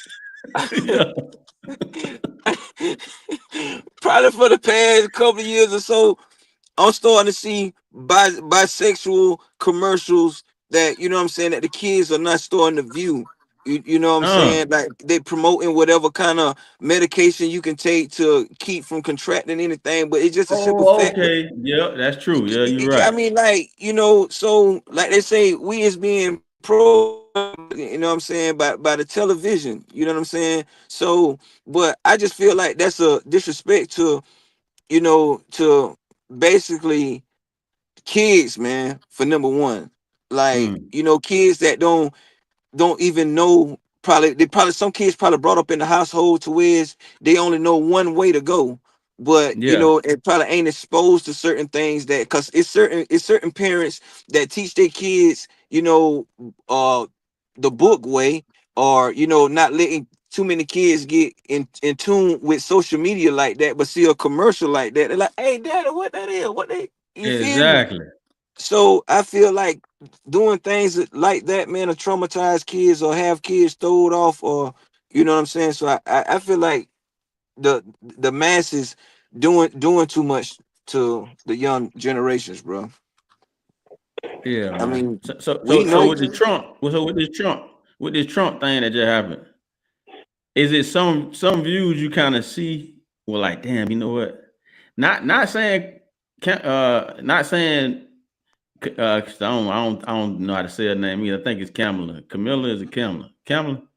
Probably for the past couple of years or so, I'm starting to see bisexual commercials that, you know what I'm saying, that the kids are not starting to view. You know what I'm saying? Like, they promoting whatever kind of medication you can take to keep from contracting anything, but it's just a simple fact. Okay, yeah, that's true. Yeah, you're right. I mean, like, so like they say, we as being pro, you know what I'm saying, by the television, you know what I'm saying? So, but I just feel like that's a disrespect to, to basically kids, man, for number one. Like, kids that don't even know probably some kids probably brought up in the household to where they only know one way to go, but you Yeah, know, it probably ain't exposed to certain things that because it's certain parents that teach their kids, you know, the book way, or you know, not letting too many kids get in tune with social media like that, but see a commercial like that, they're like, hey daddy, what that is, what they, you feel me? exactly. So I feel like doing things like that, man, to traumatize kids or have kids throwed off, or you know what I'm saying. So I feel like the masses doing too much to the young generations, bro. Yeah, I man. mean, So we know. with with this Trump thing that just happened, is it some views you kind of see? Well, like, damn, you know what? Not saying, not saying. 'Cause I don't know how to say her name either. I think it's Kamala. Camilla, is it Kamala?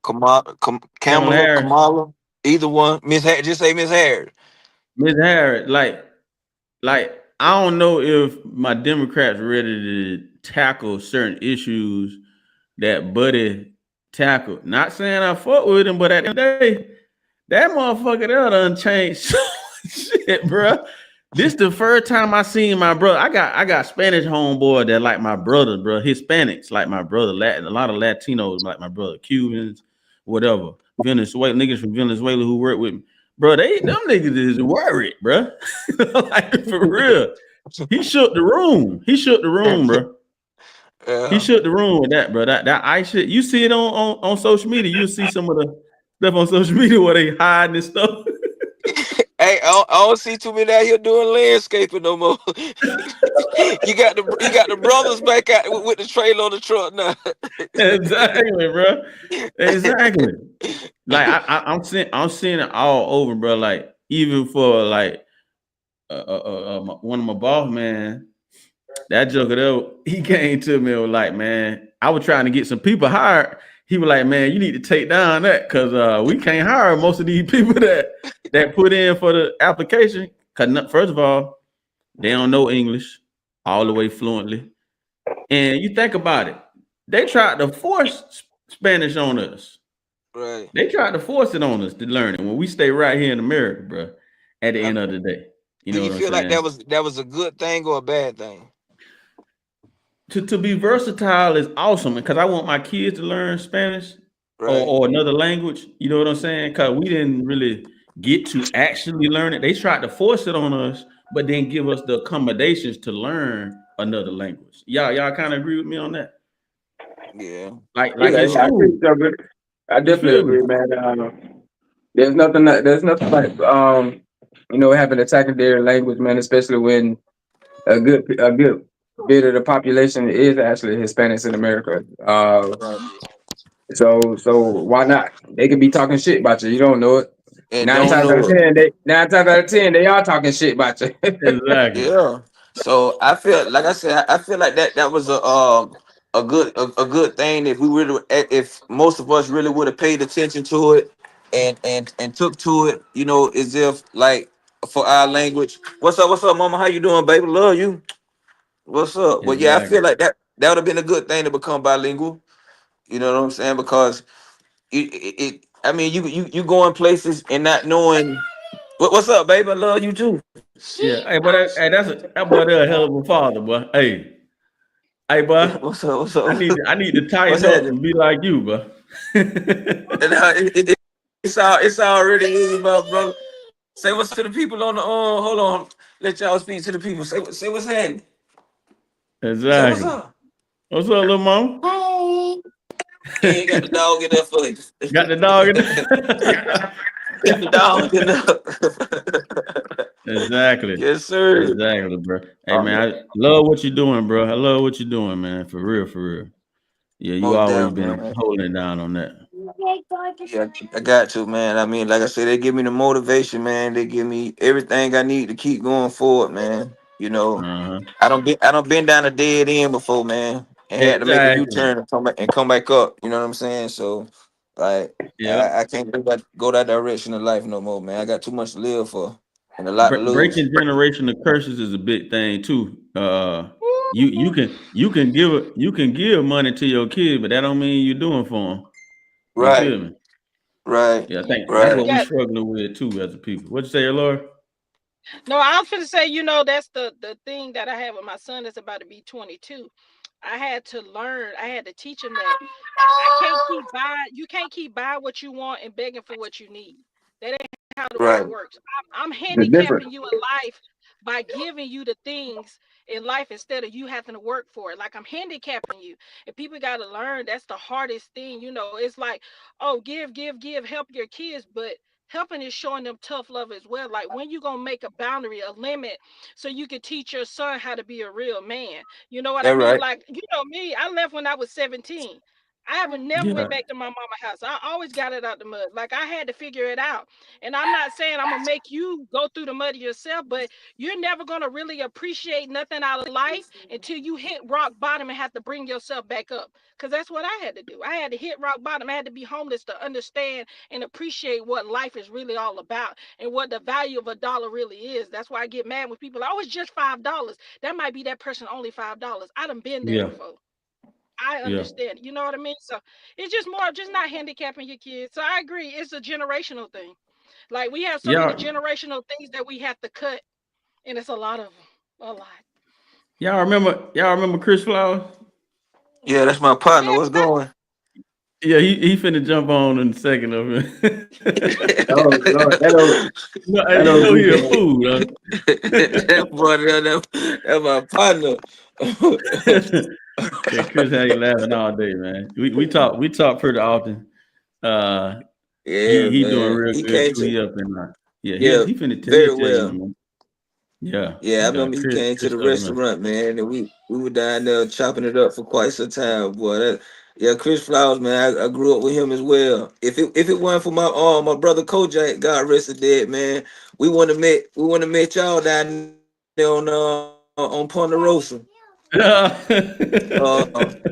Kamala Kamala, Harris. Kamala, either one. Miss Harris, just say Miss Harris. Miss Harris. Like I don't know if my Democrats ready to tackle certain issues that Buddy tackled. Not saying I fuck with him, but at the end of the day, that motherfucker there done changed shit, bro. This the first time I seen my brother. I got Spanish homeboy that like my brother, bro. Hispanics like my brother. Latin, a lot of Latinos like my brother. Cubans, whatever. Venezuela niggas from Venezuela who work with me, bro. Them niggas is worried, bro. Like for real. He shook the room. He shook the room, bro. He shook the room with that, bro. That ice shit. You see it on social media. You see some of the stuff on social media where they hiding and stuff. Hey, I don't see too many out here doing landscaping no more. you got the brothers back out with the trailer on the truck now. Exactly, bro. Exactly. Like I'm seeing it all over, bro. Like even for like one of my boss, man, that joker there, he came to me and was like, man, I was trying to get some people hired. He was like, man, you need to take down that because we can't hire most of these people that put in for the application. Because first of all, they don't know English all the way fluently. And you think about it, they tried to force Spanish on us. Right. They tried to force it on us to learn it when we stay right here in America, bro. At the end of the day, you know Do you what feel I'm like saying? that was a good thing or a bad thing? To be versatile is awesome because I want my kids to learn Spanish Right. or another language. You know what I'm saying? Because we didn't really get to actually learn it. They tried to force it on us, but then give us the accommodations to learn another language. Y'all kind of agree with me on that? Yeah. Like Yeah, in I agree school. with you, brother. I You definitely feel me? agree, man. There's nothing like you know, having a secondary language, man, especially when a good bit of the population is actually Hispanics in America. So why not? They could be talking shit about you. You don't know it. And don't know it. Nine times out of 10, they are talking shit about you. Exactly. Yeah. So I feel like I said, I feel like that was a good thing if we really, if most of us really would have paid attention to it and took to it, you know, as if like for our language. What's up, mama? How you doing, baby? Love you. What's up? Well, yeah, I Exactly. feel like that would have been a good thing to become bilingual. You know what I'm saying? Because I mean, you going places and not knowing what's up, baby. I love you too. Yeah. Hey, but that boy there a hell of a father, boy. Hey, boy. What's up? What's up? I need to What's tighten up happening? and be like you, bro. And, it's already easy, brother. Say what's to the people on the hold on. Let y'all speak to the people. Say what's happening. Say what's Exactly. up. What's up, little mom? You ain't got the dog in there for you. Got the dog in there? Got the dog in there. Exactly. Yes, sir. Exactly, bro. Hey, Um, man, I love what you're doing, bro. I love what you're doing, man. For real, for real. Yeah, you most always definitely, been man. holding it down on that. Yeah, I got to, man. I mean, like I said, they give me the motivation, man. They give me everything I need to keep going forward, man. You know, Uh-huh. I don't been down a dead end before, man, and had to make a Exactly. U-turn and come back up. You know what I'm saying? So, like, Yep. I can't go that direction in life no more, man. I got too much to live for and a lot to lose. Breaking generational curses is a big thing too. You can give money to your kid, but that don't mean you're doing for them. You Right, feel me? right, Yeah, I think that's right. what we Yeah. struggling with too as a people. What'd you say, Laura? No, I was gonna say, that's the thing that I have with my son that's about to be 22. I had to learn. I had to teach him that I can't keep buying. You can't keep buying what you want and begging for what you need. That ain't how the Right. world works. I'm The difference. handicapping you in life by giving you the things in life instead of you having to work for it. Like I'm handicapping you, and people got to learn that's the hardest thing. It's like, oh, give, help your kids, but helping is showing them tough love as well. Like when you gonna make a boundary, a limit, so you can teach your son how to be a real man. You know what I That mean? right. Like me, I left when I was 17. I haven't never Yeah. went back to my mama house. I always got it out the mud. Like I had to figure it out. And I'm not saying I'm gonna make you go through the mud yourself, but you're never gonna really appreciate nothing out of life until you hit rock bottom and have to bring yourself back up. Cause that's what I had to do. I had to hit rock bottom. I had to be homeless to understand and appreciate what life is really all about and what the value of a dollar really is. That's why I get mad when people are, oh, it's just $5. That might be that person only $5. I done been there Yeah. before. I Yeah. understand. You know what I mean? So it's just more of just not handicapping your kids. So I agree. It's a generational thing. Like we have so many Yeah. generational things that we have to cut, and it's a lot of them. A lot. Y'all remember Chris Flowers? Yeah, that's my partner. Yeah. What's going? Yeah, he finna jump on in a second of it. Oh, Lord, No, that and you old know he a man. fool, huh? That boy, that's my partner. Yeah, Chris had you laughing all day, man. We talk pretty often. Uh, Yeah, he doing man. real He good came too. to He up in yeah, yeah, he finna very he'll tell you, well. man. Yeah, Yeah, I remember he came to Chris the something else. restaurant, man, and we were down there chopping it up for quite some time, boy. Yeah, Chris Flowers, man, I grew up with him as well. If it weren't for my brother Kojak, God rest his dead, man, we wanna met y'all down there on Ponderosa.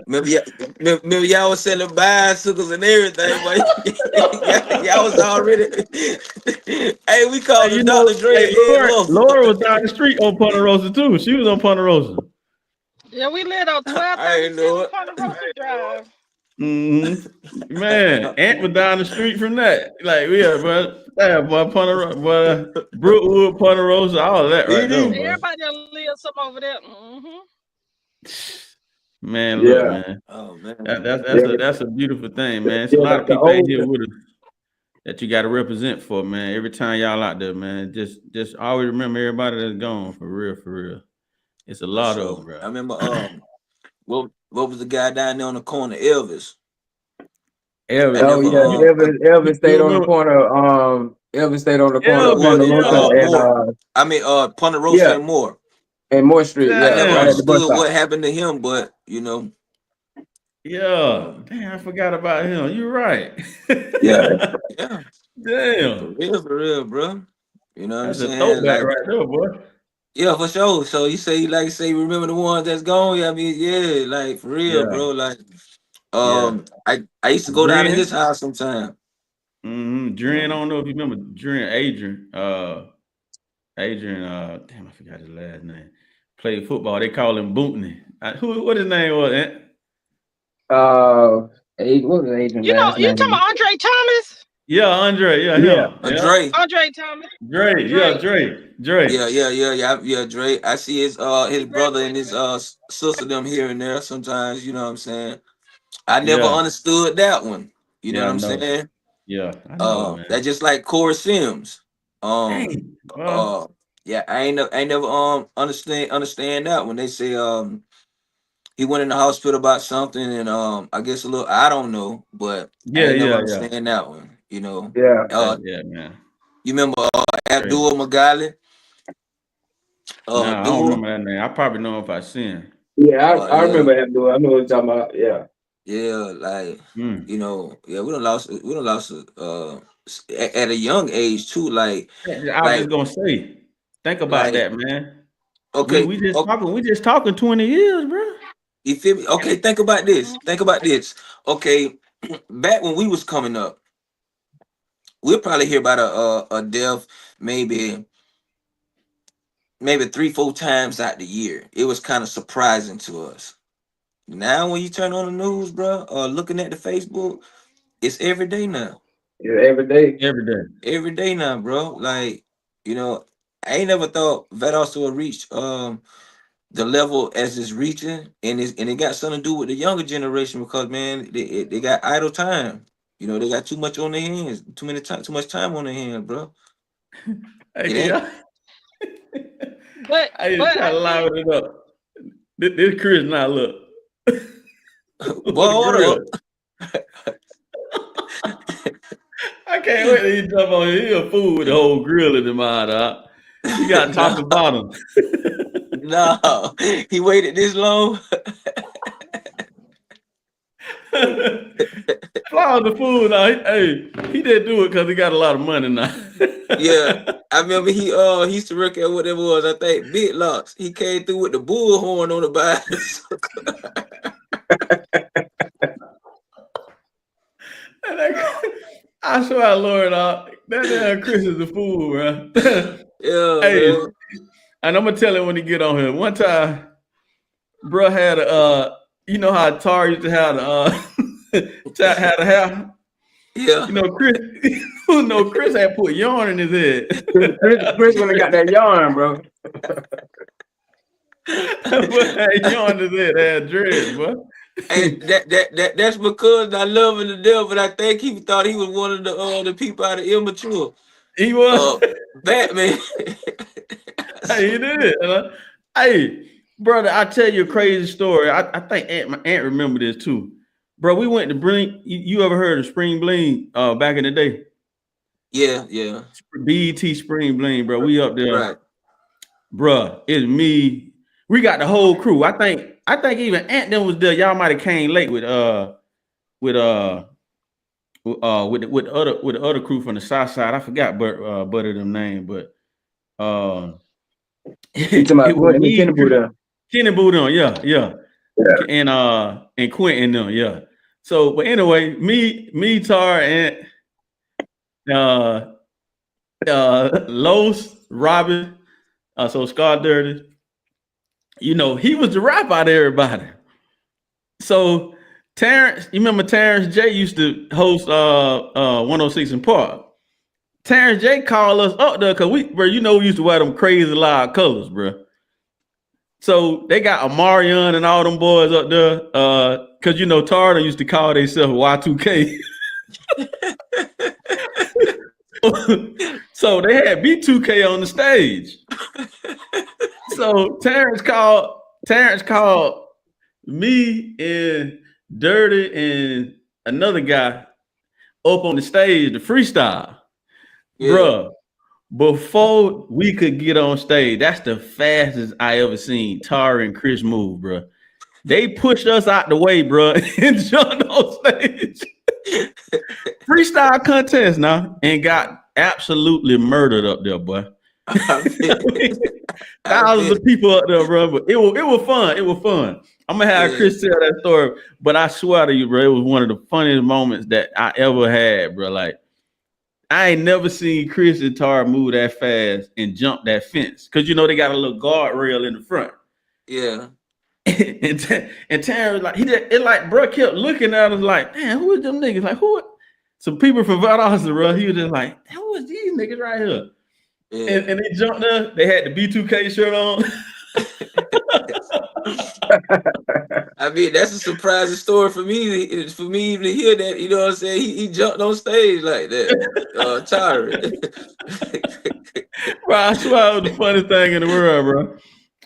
Remember, remember y'all was selling bicycles and everything, but y'all was already. Hey, we called Hey, the you know, Dr. Dre hey, head Laura was muscle. down the street on Ponderosa too. She was on Ponderosa. Yeah, we lived on I ain't know 1237 it. Ponderosa Drive. Man, Ant was down the street from that. Like, yeah, bro. Yeah, boy, Ponderosa, boy, Brookwood, Ponderosa, all of that right Did there, he? boy. Everybody that lives some over there. Man, look, Yeah, man. Oh man. That's yeah, that's a beautiful thing, man. It's a yeah. lot of The people in old, here with us that you got to represent for, man. Every time y'all out there, man, just always remember everybody that's gone for real, for real. It's a For lot of them, sure. bro. I remember what was the guy down there on the corner? Elvis. I Elvis, oh never yeah, Elvis you stayed on the remember corner. Elvis stayed on the corner of Elvis? what Ponderosa Yeah, Moore. and I mean Ponderosa yeah, and Moore. and Moore Street. I Yeah, never right damn. at the bus understood stop. what happened to him, but Yeah, um, damn, I forgot about him. You're right. Yeah, yeah, Damn, for real, bro. You know what I'm that's a saying? throwback Like, right there, boy. yeah, for sure. So you say remember the ones that's gone? Yeah, I mean, yeah, like for real, Yeah, bro. Like, yeah. I used to go down to his Dren, house sometime. Dren. I don't know if you remember Dren. Adrian. Damn, I forgot his last name. Played football. They call him Bootney. What his name was? Ant? What was Adrian's You know, last you talking name? about Andre Thomas? Yeah, Andre. Yeah, Yeah, him. Yeah, Dre. Andre Thomas. Dre. Yeah, Dre. Dre. Yeah, Dre. I see his He brother and his graduated. sister them here and there sometimes, you know what I'm saying? I never Yeah, understood that one. You know yeah, what I I'm know. saying? Yeah, I know, That man. just like Corey Sims. Um Dang. Well, uh yeah, I ain't never understand that when they say he went in the hospital about something and I guess a little I don't know, but I yeah, ain't never yeah, yeah. understand that one, you know. yeah, Yeah, man. You remember Crazy. Abdul Magali? Nah, I don't Abdul, remember that name. I probably know if I see him. yeah. I yeah. remember him. Dude. I know what you're talking about. Yeah, Yeah, like Mm. yeah, we don't lost at a young age too. Yeah, I was Like, just gonna say, think about like, that, man. We okay, we just okay, talking, we just talking 20 years, bro. you feel me? Okay, think about this. Think about this. Okay, back when we was coming up, we'll probably hear about a death maybe 3-4 times out the year. It was kind of surprising to us. Now, when you turn on the news, bro, or looking at the Facebook. It's every day now. Yeah, every day. every day. Every day now, bro. Like, you know, I ain't never thought that also would reach the level as it's reaching, and it got something to do with the younger generation because man, they got idle time. You know, they got too much on their hands, too much time on their hands, bro. It Hey, ain't. But I just but try I to think liven it up. This Chris now look. With Boy, the hold grill. up. I can't wait till he jump on here. He a fool with the whole grill in the mind, huh? You got top and bottom. No, he waited this long. Flowers the fool now. He didn't do it because he got a lot of money now. Yeah, I remember he used to work at what it was. I think Big Locks. He came through with the bullhorn on the bicycle. I swear, Lord, that damn Chris is a fool, bro. Yeah, Hey, man. and I'm gonna tell him when he get on here. One time, bro had a you know how Tar used to have had a hair. Yeah. You know, Chris had put yarn in his head. Chris when they got that yarn, bro. Had yarn in his head, had dreads, bro. Hey, that's because I love him to death, but I think he thought he was one of the people out of Immature. He was Batman. Hey, he did. Hey, brother, I tell you a crazy story. I think my aunt remember this too. Bro, we went to bring you ever heard of Spring Bling back in the day? Yeah. BET Spring Bling, bro. We up there. Right. Bruh, it's me. We got the whole crew. I think even Aunt them was there. Y'all might have came late with the other crew from the south side. I forgot Butter them name, but You talking about Kenny Buddha? Kenny Buddha, yeah. And Quentin them, yeah. So, but anyway, me, Tar, and Los, Robin, so Scott Dirty. You know, he was the rap out of everybody. So Terrence, you remember Terrence J used to host 106 in Park. Terrence J called us up there because we used to wear them crazy loud colors, bro. So they got Amarion and all them boys up there. Cause Tarda used to call themselves Y2K. So they had B2K on the stage. So Terrence called me and Dirty and another guy up on the stage to freestyle. Yeah. Bruh, before we could get on stage, that's the fastest I ever seen Tar and Chris move, bruh. They pushed us out the way, bruh, and jumped on stage. Freestyle contest now, and got absolutely murdered up there, boy. Thousands of people up there, bro. But it was fun. It was fun. I'm gonna have Chris tell that story, but I swear to you, bro, it was one of the funniest moments that I ever had, bro. Like, I ain't never seen Chris and Tar move that fast and jump that fence, because they got a little guardrail in the front. Yeah. and Terrence was like, bro kept looking at us like, man, who is them niggas? Like, who? Some people from Valdosta, bro. He was just like, who is these niggas right here? Yeah. And they jumped there. They had the B2K shirt on. I mean, that's a surprising story for me. For me to hear that, you know what I'm saying? He jumped on stage like that. Tired. Bro, I swear it was the funniest thing in the world, bro.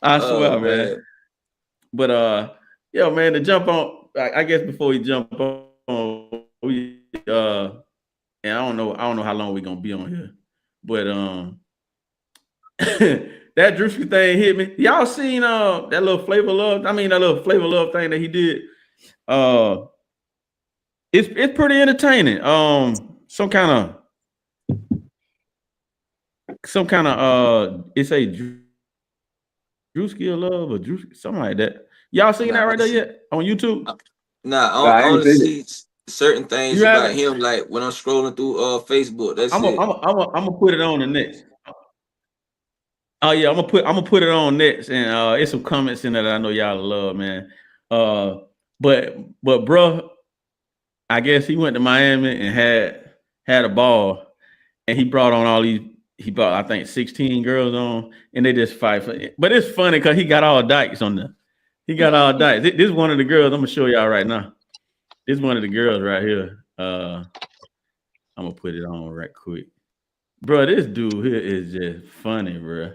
I swear, man. But yo, man, to jump on, I guess before we jump on, we and I don't know how long we're gonna be on here, but that Drewski thing hit me. Y'all seen that little Flavor Love? I mean, that little Flavor Love thing that he did. It's pretty entertaining. Some kind of it's a Drewski of Love or Drewski, something like that. Y'all seen that right there yet on YouTube? I only see certain things about him, like when I'm scrolling through Facebook. That's I'm gonna put it on the next. Oh yeah, I'm gonna put it on next, and it's some comments in there that I know y'all love, man. But bro, I guess he went to Miami and had a ball, and he brought on all these. He brought, I think, 16 girls on, and they just fight for it. But it's funny because he got all dykes on there. He got all dykes. This is one of the girls. I'm gonna show y'all right now. This is one of the girls right here. I'm gonna put it on right quick, bro. This dude here is just funny, bro.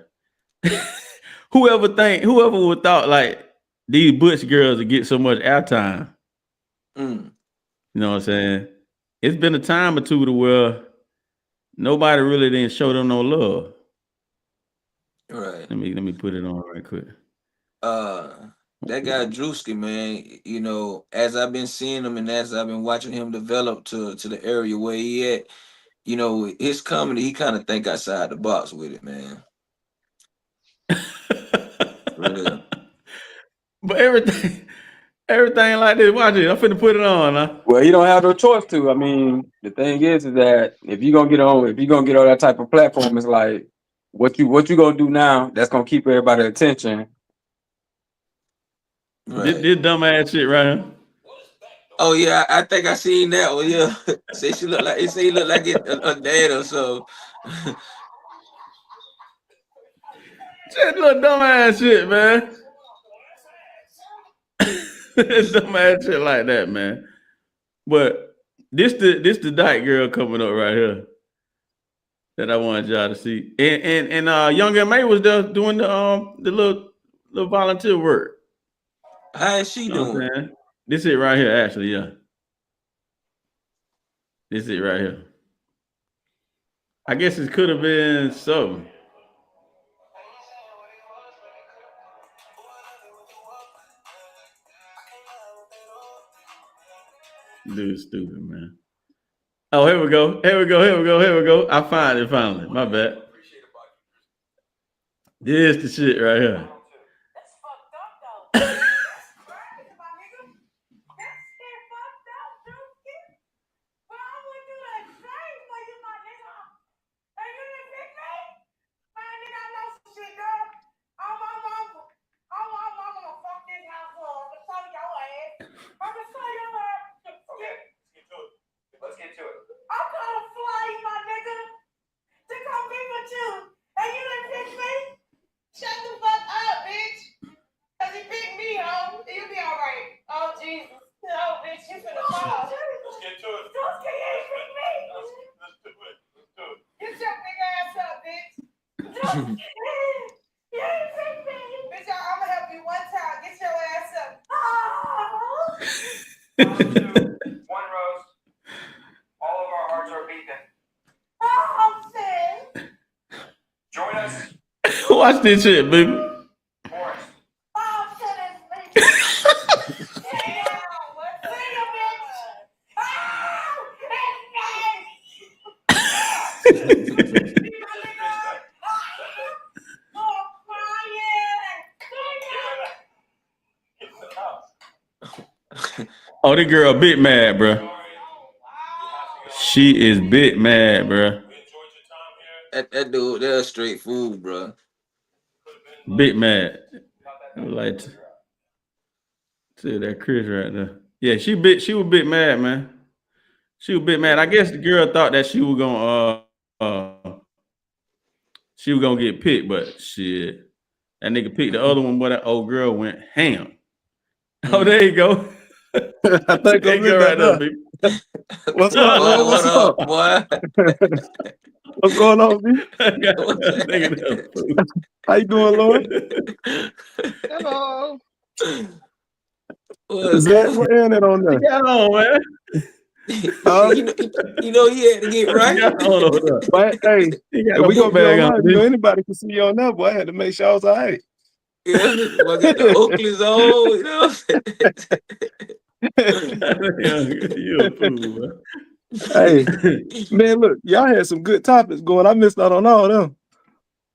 Whoever would thought like these butch girls would get so much airtime. Mm. You know what I'm saying? It's been a time or two to where nobody really didn't show them no love. Right. Let me put it on right quick. That guy Drewski, man, you know, as I've been seeing him and as I've been watching him develop to the area where he at, you know, his comedy, he kind of think outside the box with it, man. Really. But everything like this, watch it. I'm finna put it on. Huh? Well, you don't have no choice to. I mean, the thing is that if you're gonna get on that type of platform, it's like what you gonna do now that's gonna keep everybody's attention. Right. This dumbass shit right here. Oh yeah, I think I seen that one. Yeah, say she look like he look like a dad or so. Just little dumbass shit, man. Dumbass shit like that, man. But this the dyke girl coming up right here that I wanted y'all to see. And Young M.A. was there doing the little volunteer work. How is she You know what I'm doing? saying? This it right here, actually, yeah. This it right here. I guess it could have been something. Dude, stupid, man. Oh, here we go. I find it finally. My bad. This the shit right here. One rose. All of our hearts are beating. Join us. Watch this shit, baby. Morris. Oh, the girl bit mad, bro. She is bit mad, bro. That dude, they're straight food, bro. Bit mad. I would like to see that Chris right there. Yeah, she was bit mad, man. She was bit mad. I guess the girl thought that she was gonna get picked, but shit. That nigga picked the other one, but that old girl went ham. Oh, there you go. I think There you go right there, baby. What's up? Boy, What's up? boy? What's going on, B? How you doing, Lloyd? Hello. Zach, what ain't it on there? Got on, man. You know he had to get right. Got on over there. But hey, He got if no we gonna book be bag on on. live, anybody can see you on that, boy. I had to make sure I was all right. Yeah, I got the Oakley's on, you know. You a fool, man. Hey, man, look, y'all had some good topics going. I missed out on all of them.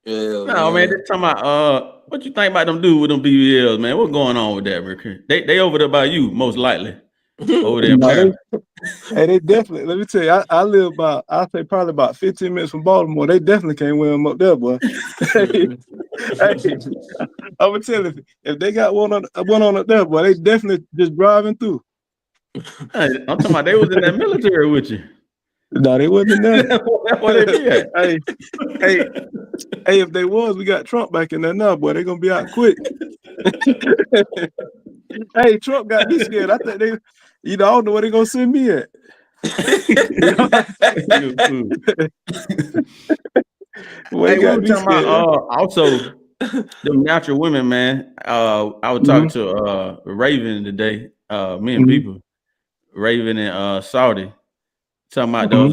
Yeah, No, man, they talking about what you think about them dudes with them BBLs, man? What's going on with that, Rick? They over there by you, most likely. Over there, No, they definitely. Let me tell you, I live about, I say probably about 15 minutes from Baltimore. They definitely can't win them up there, boy. Hey, I'm gonna tell you, if they got one on up there, boy, they definitely just driving through. Hey, I'm talking about they was in that military with you. No, they wasn't in there. That's where they be at. Hey, if they was, we got Trump back in there now, boy. They gonna be out quick. Hey, Trump got me scared. I think they, I don't know where they gonna send me at. Boy, Hey, he we got were me talking scared. about also them natural women, man. I was talking to Raven today. Me and people, Raven and Saudi, talking about those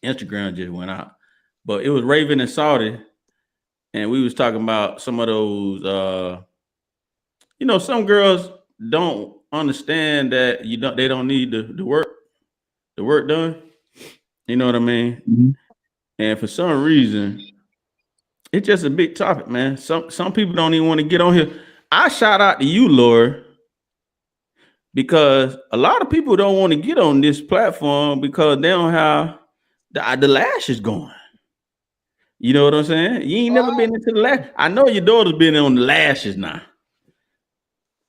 Instagram just went out, but it was Raven and Saudi, and we was talking about some of those. Some girls don't understand that they don't need the work done. You know what I mean? And for some reason, it's just a big topic, man. Some people don't even want to get on here. I shout out to you, Laura, because a lot of people don't want to get on this platform because they don't have the lashes going. You know what I'm saying? You ain't never been into the lash. I know your daughter's been on the lashes now.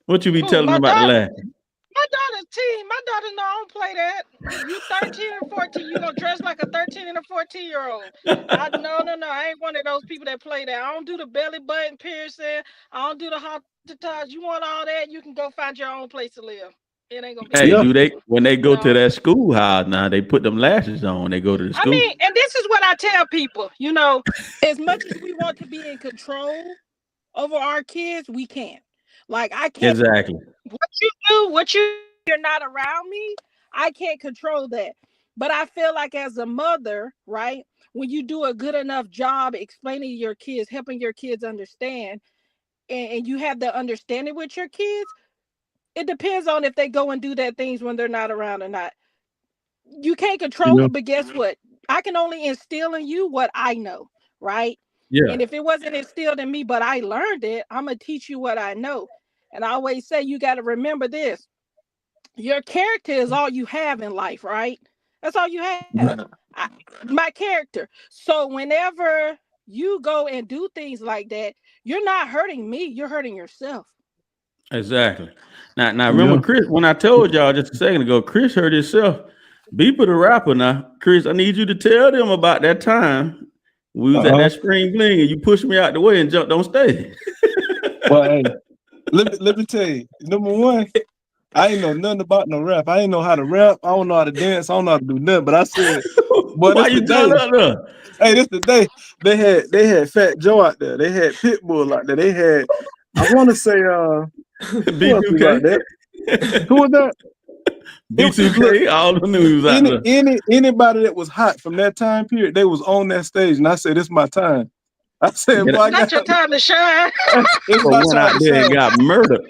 What you be telling me about the lashes? My daughter's teen. My daughter know I don't play that. You 13 and 14, you gonna dress like a 13 and a 14-year-old. No. I ain't one of those people that play that. I don't do the belly button piercing. I don't do the hot ties. You want all that, you can go find your own place to live. It ain't gonna be. Hey, do they when they go to that schoolhouse now, they put them lashes on, they go to the school. I mean, and this is what I tell people, as much as we want to be in control over our kids, we can't. Like I can't exactly what you're not around me, I can't control that. But I feel like as a mother, right, when you do a good enough job explaining to your kids, helping your kids understand, and you have the understanding with your kids, it depends on if they go and do that things when they're not around or not. You can't control it, but guess what? I can only instill in you what I know, right? Yeah. And if it wasn't instilled in me, but I learned it, I'm gonna teach you what I know. And I always say you got to remember this. Your character is all you have in life, right? That's all you have. My character. So whenever you go and do things like that, you're not hurting me, you're hurting yourself. Exactly. Now remember Chris, when I told y'all just a second ago, Chris hurt himself. Beeper the rapper now. Chris, I need you to tell them about that time we was at that Spring Bling and you pushed me out the way and jumped on stage. Well, hey, let me tell you, number one, I ain't know nothing about no rap. I ain't know how to rap. I don't know how to dance. I don't know how to do nothing. But I said, boy, why you doing that? Hey, this the day. They had Fat Joe out there. They had Pitbull out there. They had, I want to say, B2K. Who was that? B2K. All the news out there. Anybody that was hot from that time period, they was on that stage, and I said, "This is my time." I said, "Boy, not your time to shine." It's my time out there and got murdered.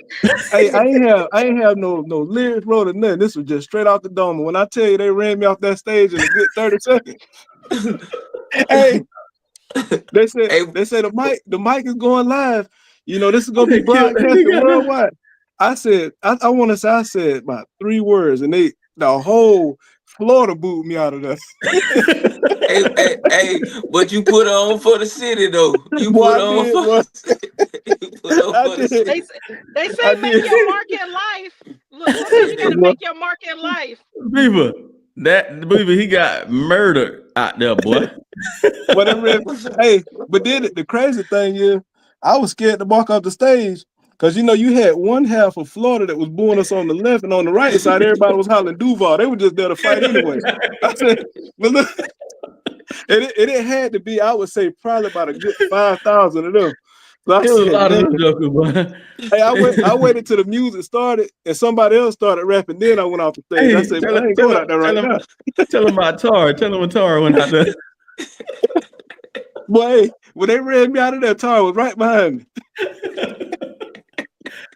Hey, I ain't have no lyrics wrote or nothing. This was just straight out the dome. And when I tell you they ran me off that stage in a good 30 seconds. Hey, they said the mic is going live. This is gonna be broadcasted worldwide. I said, I want to say, I said about 3 words, and the whole Florida booed me out of there. hey, but you put on for the city though. You put on for the city. They say make your mark in life. Look, you gotta make your mark in life. Beaver, he got murdered out there, boy. Hey, but then the crazy thing is, I was scared to walk off the stage. Because, you had one half of Florida that was booing us on the left, and on the right side, everybody was hollering Duval. They were just there to fight anyway. I said, but look, it had to be, I would say, probably about a good 5,000 of them. So I said, a lot of jokers, boy. Hey, I waited till the music started, and somebody else started rapping. Then I went off the stage. I said, I ain't going out there right now. Tell them about Tar. Tell them when Tar went out there. Boy, when they ran me out of there, Tar was right behind me.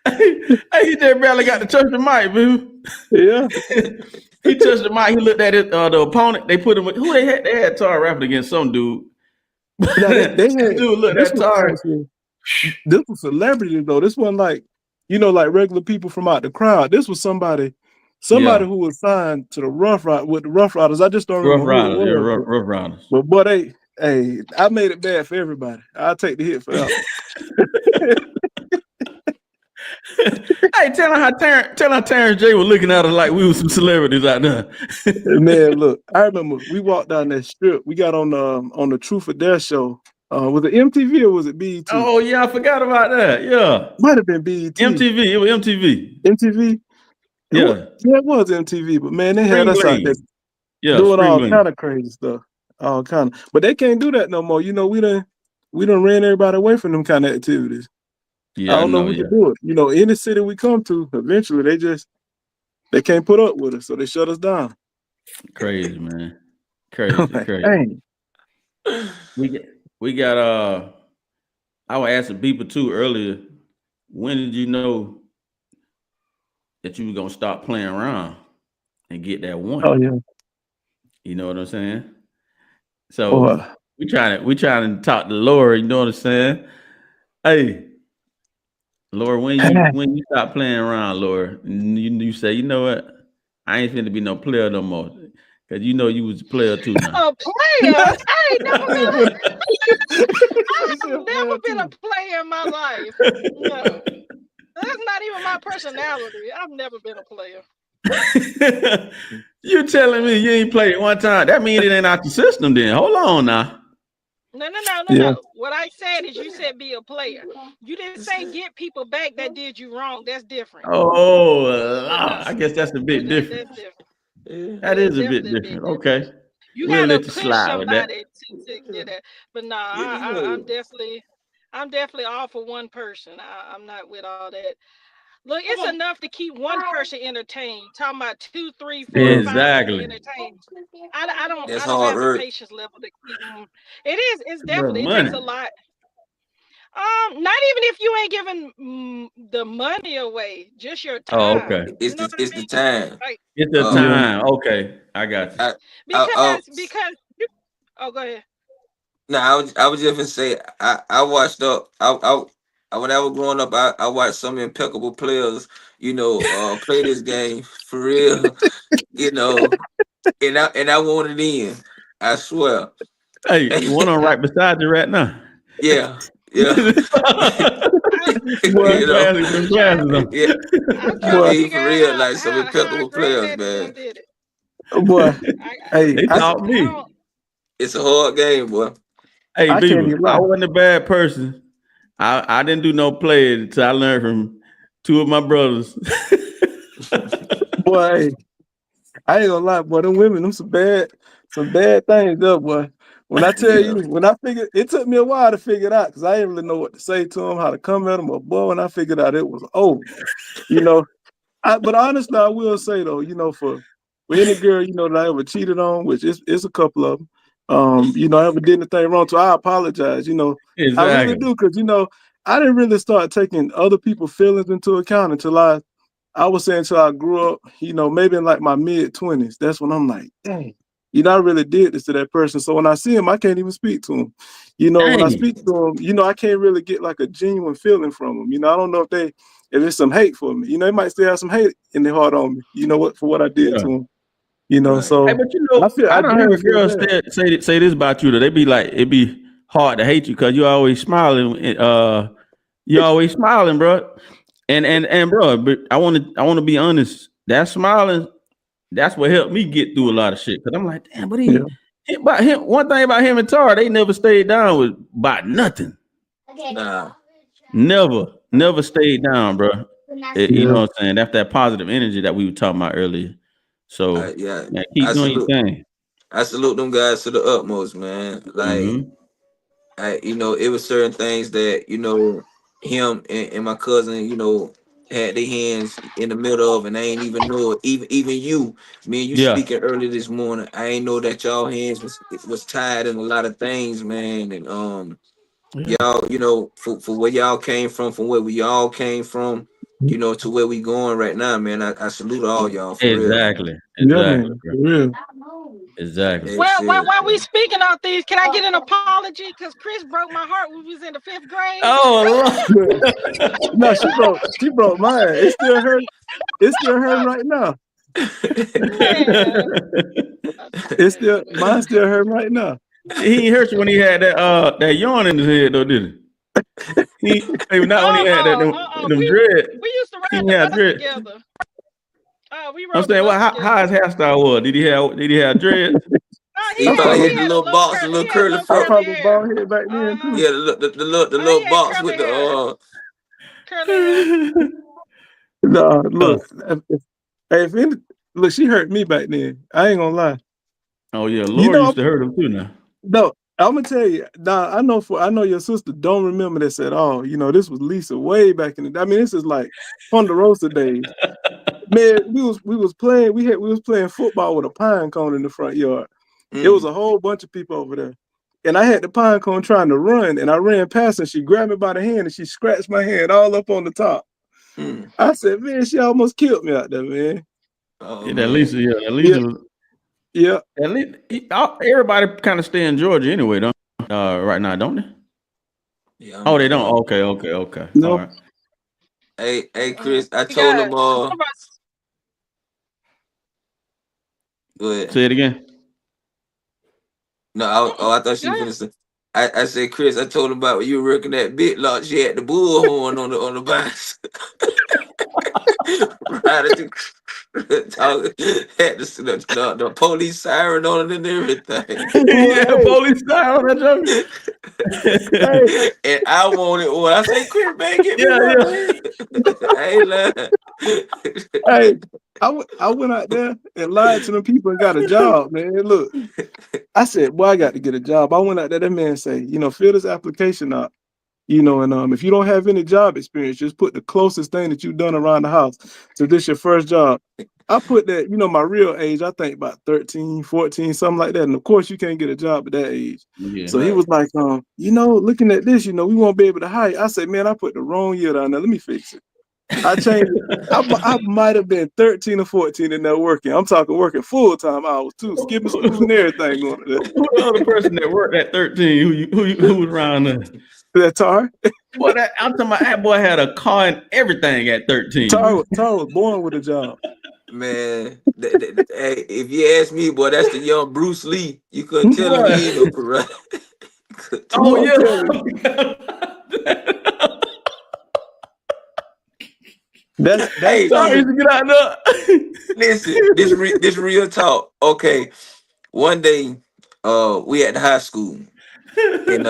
Hey, he just barely got to touch the mic, man. Yeah. He touched the mic. He looked at it, the opponent. They put him. Who they had? They had Tar rapping against some dude. Dude, look, that Tar. This was celebrities though. This wasn't like regular people from out the crowd. This was somebody who was signed to the Rough Riders. I just don't remember. Rough Riders. But boy, I made it bad for everybody. I'll take the hit for that. Hey, tell her how Terrence J was looking at us like we was some celebrities out there. Man, look, I remember we walked down that strip. We got on the Truth or Dare show. Was it MTV or was it BET? Oh yeah, I forgot about that. Yeah, Might have been BET. MTV. It was MTV. MTV. Yeah, Yeah, it was MTV. But man, they had us out there Yeah, doing all Spring kind of crazy stuff. All kind of. But they can't do that no more. You know, we done ran everybody away from them kind of activities. Yeah, I don't know if we can do it. You know, any city we come to, eventually they can't put up with us, so they shut us down. Crazy, man. Crazy, Like, crazy. dang. We got I was asking people too earlier, when did you know that you were gonna stop playing around and get that one? Oh yeah. You know what I'm saying? So Boy. we trying to talk to Laura, you know what I'm saying? Hey, Laura, when you stop playing around, Laura, you say, you know what? I ain't finna be no player no more. Cause you know you was a player too now. A player? I ain't never been. I've never been a player in my life. No, that's not even my personality. I've never been a player. You telling me you ain't played one time? That means it ain't out the system. Then hold on now. No. What I said is you said be a player. You didn't say get people back that did you wrong. That's different. Oh, I guess that's a bit different. That's different. That is a bit different. Okay. You We'll gotta let you push slide with that. somebody to get that. But no, I'm definitely all for one person. I'm not with all that. Look, it's enough to keep one person entertained. Talking about 2, 3, 4, Exactly. 5 entertained. I don't That's have hard the work. patience level to keep them. It's definitely, it takes a lot. Not even if you ain't giving the money away, just your time. Oh, okay. It's the time. Like, It's the time. Okay, I got you. because oh, go ahead. No, I was just gonna say I watched up. When I was growing up, I watched some impeccable players, you know, play this game for real, you know, and I wanted in. I swear. Hey, one on right beside you right now. Yeah. You know? Yeah. I mean, for real, like some impeccable players, man. Boy, hey, They taught me. It's a hard game, boy. Hey, I can't even lie. I wasn't a bad person. I didn't do no playing until I learned from two of my brothers. Boy, I ain't gonna lie, boy. Them women, them some bad things up, boy. When I tell you, when I figured, it took me a while to figure it out because I didn't really know what to say to them, how to come at them. But boy, when I figured out, it was over. You know, but honestly, I will say though, you know, for any girl, you know, that I ever cheated on, which is a couple of them, you know, I ever did anything wrong, so I apologize. You know, Exactly. I really do because you know, I didn't really start taking other people's feelings into account until I was saying until I grew up. You know, maybe in like my mid-20s. That's when I'm like, dang. You know, I really did this to that person. So when I see him, I can't even speak to him. You know, when I speak to him, you know, I can't really get like a genuine feeling from him. You know, I don't know if it's some hate for me. You know, they might still have some hate in their heart on me. You know what, for what I did to him. You know, so. Hey, but you know, I don't hear girls say this about you. That they be like, it be hard to hate you because you always smiling. You always smiling, bro. And bro, but I want to be honest. That smiling, that's what helped me get through a lot of shit. Cause I'm like, damn, but one thing about him and Tara, they never stayed down with about nothing. Nah. Never stayed down, bro. You know what I'm saying? That's that positive energy that we were talking about earlier. So man, keep doing your thing. I salute them guys to the utmost, man. Like, you know, it was certain things that, you know, him and my cousin, you know, had their hands in the middle of, and I ain't even know it. Even you, me and you speaking early this morning, I ain't know that y'all hands was tied in a lot of things, man. And y'all, you know, for where y'all came from where we all came from, you know, to where we going right now, man. I salute all y'all for exactly. Real. Exactly. Well, while we speaking on things, can I get an apology? Because Chris broke my heart when we was in the 5th grade. Oh, no, she broke mine. It still hurt. It's still hurting right now. Mine still hurting right now. He hurt you when he had that yarn in his head, though, didn't he? Not when he had them dreads. We used to ride He the had bus dread. together. We I'm rode the saying, well, bus how his together. hairstyle was? Did he have dreads? He I probably probably, had the little box, the little He had curly little I fro. curly probably hair. bald head back then too. Yeah, the little He had box curly with the hair. Curly hair. No, look, if any, look, she hurt me back then. I ain't gonna lie. Oh yeah, You Laura know, used to hurt him too now. no, I'm gonna tell you. Nah, I know your sister don't remember this at all. You know, this was Lisa way back in the day. I mean, this is like Ponderosa days. Man, we was playing football with a pine cone in the front yard. It was a whole bunch of people over there. And I had the pine cone trying to run, and I ran past her. She grabbed me by the hand and she scratched my hand all up on the top. I said, man, she almost killed me out there, man. Oh, Yeah, man. at least it was. Yeah. At least everybody kind of stay in Georgia anyway, don't right now, don't they? Yeah, Oh, they don't. Okay. No. All right. Hey, Chris, I We told got him. some of us. Go ahead. Say it again. No, I thought she was gonna say. I said, Chris, I told him about when you were working that bit lot. She had the bullhorn on the bus. Right, had the police siren on it and everything. Yeah, police siren on that joke. And I wanted one. I said, Chris, man, get me one. I ain't lying. Hey, I went out there and lied to them people and got a job, man. Look, I said, boy, I got to get a job. I went out there, that man say, fill this application out, and if you don't have any job experience, just put the closest thing that you've done around the house. So this your first job. I put that, my real age, I think about 13, 14, something like that. And of course you can't get a job at that age. Yeah. So he was like, looking at this, we won't be able to hire. I said, man, I put the wrong year down there. Let me fix it. I changed it. I might have been 13 or 14 in there working. I'm talking working full-time hours too, skipping school and everything going there. Who the other person that worked at 13 who was around there? That Tar? Boy, I'm talking about that boy had a car and everything at 13. Tar was born with a job. Man, hey, if you ask me, boy, that's the young Bruce Lee. You couldn't tell him he ain't no karate. Oh yeah. That's Hey, Sorry to get out there. listen, this real talk. Okay, one day, we at the high school, and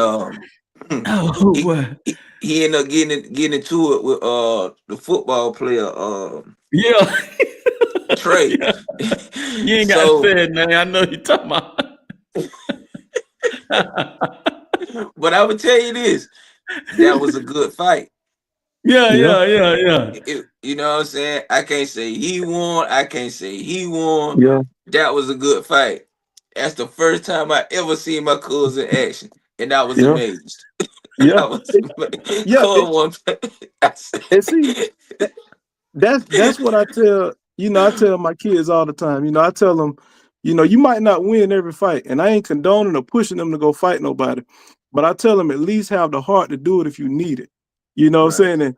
he ended up getting into it with the football player Yeah. Trey. Yeah. You ain't got to say it, man. I know you're talking about. But I would tell you this, that was a good fight. Yeah. You know what I'm saying? I can't say he won. I can't say he won. Yeah. That was a good fight. That's the first time I ever seen my cousin in action, and I was Yeah. amazed. Yeah. I was amazed. And see, that's what I tell. I tell my kids all the time. I tell them, you might not win every fight, and I ain't condoning or pushing them to go fight nobody, but I tell them at least have the heart to do it if you need it. You know what I'm saying? And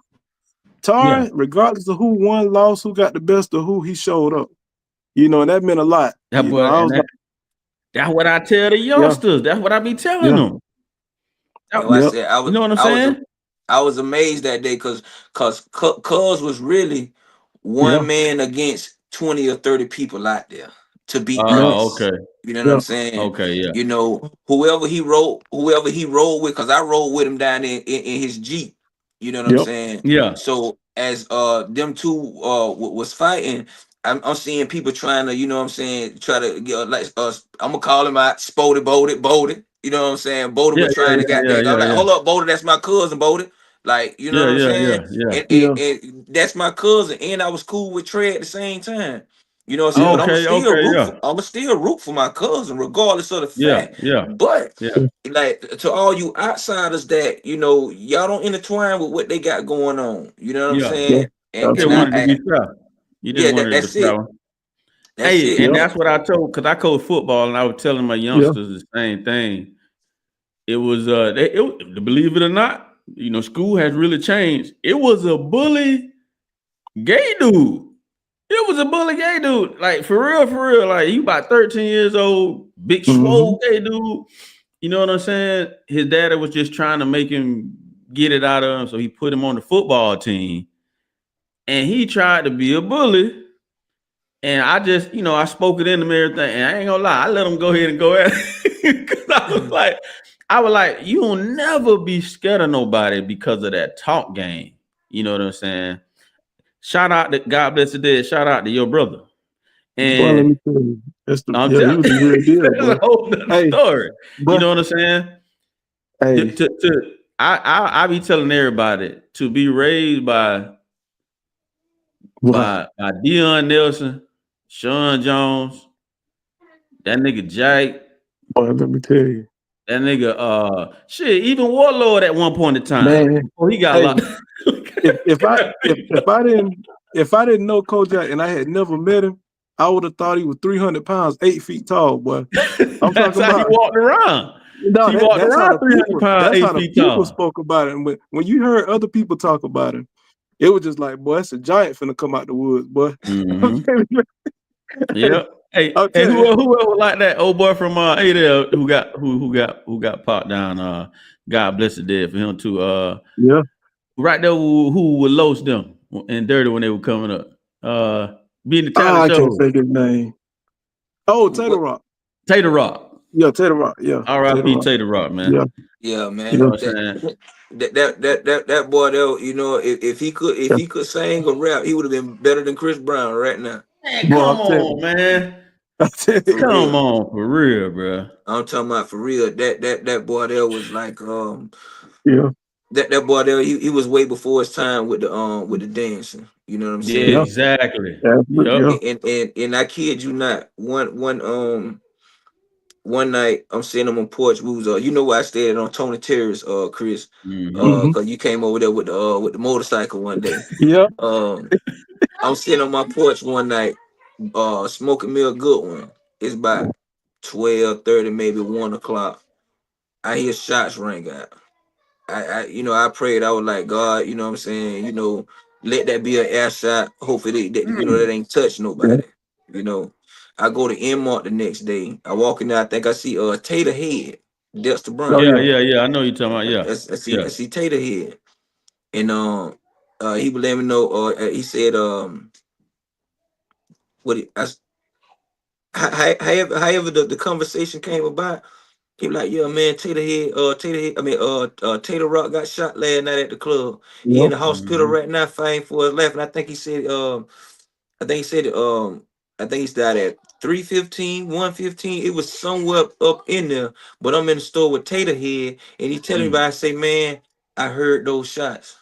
Tar, regardless of who won, lost, who got the best of who, he showed up. And that meant a lot. That's what I tell the youngsters. That's what I be telling them. I said, you know what I'm saying? I was amazed that day because Cuz was really one man against 20 or 30 people out there, to be honest. Okay. You know what I'm saying? Okay, yeah. Whoever he rode with, because I rode with him down in his Jeep. You know what I'm saying? Yeah. So as them two was fighting, I'm seeing people trying to, try to get I'm gonna call him out, Bodie. You know what I'm saying? Bodie was trying to get that. I'm like, hold up, Bodie, that's my cousin, Bodie. Like, you know what I'm saying? Yeah. And that's my cousin, and I was cool with Trey at the same time. You know what I'm saying? But I'ma still root for my cousin, regardless of the fact. But like, to all you outsiders that y'all don't intertwine with what they got going on. You know what I'm saying? And that's it. Hey, and that's what I told, because I coach football, and I was telling my youngsters the same thing. It was believe it or not, school has really changed. It was a bully gay dude. It was a bully gay dude. Like, for real. Like, he about 13 years old, big swole gay dude. You know what I'm saying? His daddy was just trying to make him get it out of him, so he put him on the football team. and he tried to be a bully. And I just, I spoke it in him and everything. And I ain't gonna lie, I let him go ahead and go at it. Cause I was like, you'll never be scared of nobody because of that talk game. You know what I'm saying? Shout out to God bless the dead. Shout out to your brother. Boy, let And me tell you, I'm he was the real deal, that's a boy. whole nother story. Boy, You know what I'm saying? hey, I be telling everybody to be raised by boy, Deion Nelson, Sean Jones, that nigga Jake, let me tell you, that nigga shit, even Warlord at one point in time. man. Oh, he got Hey, locked. if I didn't know Kojak and I had never met him, I would have thought he was 300 pounds, 8 feet tall, boy. I'm That's talking how he about. walked around. No, He walked that's how around the 300 people. pounds, That's 8 how the feet people tall. spoke about him. When you heard other people talk about him, it was just like, boy, that's a giant finna come out the woods, boy. Mm-hmm. Yep. Hey, I'll hey, tell who you. else like that old boy from ADL who got popped down? God bless the dead for him too. Yeah. Right there who would loast them and dirty when they were coming up. Being the talent I can't show. think his name. Oh, Tater Rock. Tater Rock. Yeah, Tater Rock. Yeah. R.I.P. Tater Rock, man. Yeah. Yeah, man. You know what I'm saying? That boy there, you know, if he could sing or rap, he would have been better than Chris Brown right now. Man, Boy, come on, man. For Come real. on, for real, bro. I'm talking about for real. That boy there was like Yeah. that boy there, he was way before his time with the dancing. You know what I'm Yeah, saying? exactly. Yeah. Yep. And I kid you not, one night I'm sitting on my porch. We was you know where I stayed on Tony Terrace, Chris, Mm-hmm. cause you came over there with the motorcycle one day. Yeah. I'm sitting on my porch one night, smoking me a good one. It's about 12:30, maybe 1 o'clock. I hear shots ring out. I prayed. I was like, God, you know what I'm saying, let that be an air shot. Hopefully that ain't touch nobody. You know, I go to Enmark the next day. I walk in there, I think I see Tater Head, Dexter Brown. Yeah. I know you're talking about. I Yeah. see Tater Head. And he would let me know, he said, what he, I, however the conversation came about, he was like, yeah, man, Tater Rock got shot last night at the club. He in the hospital right now fighting for his life. And I think he said, I think he died at 3:15, 1:15. It was somewhere up in there. But I'm in the store with Tater Head, and he telling me about, I say, man, I heard those shots.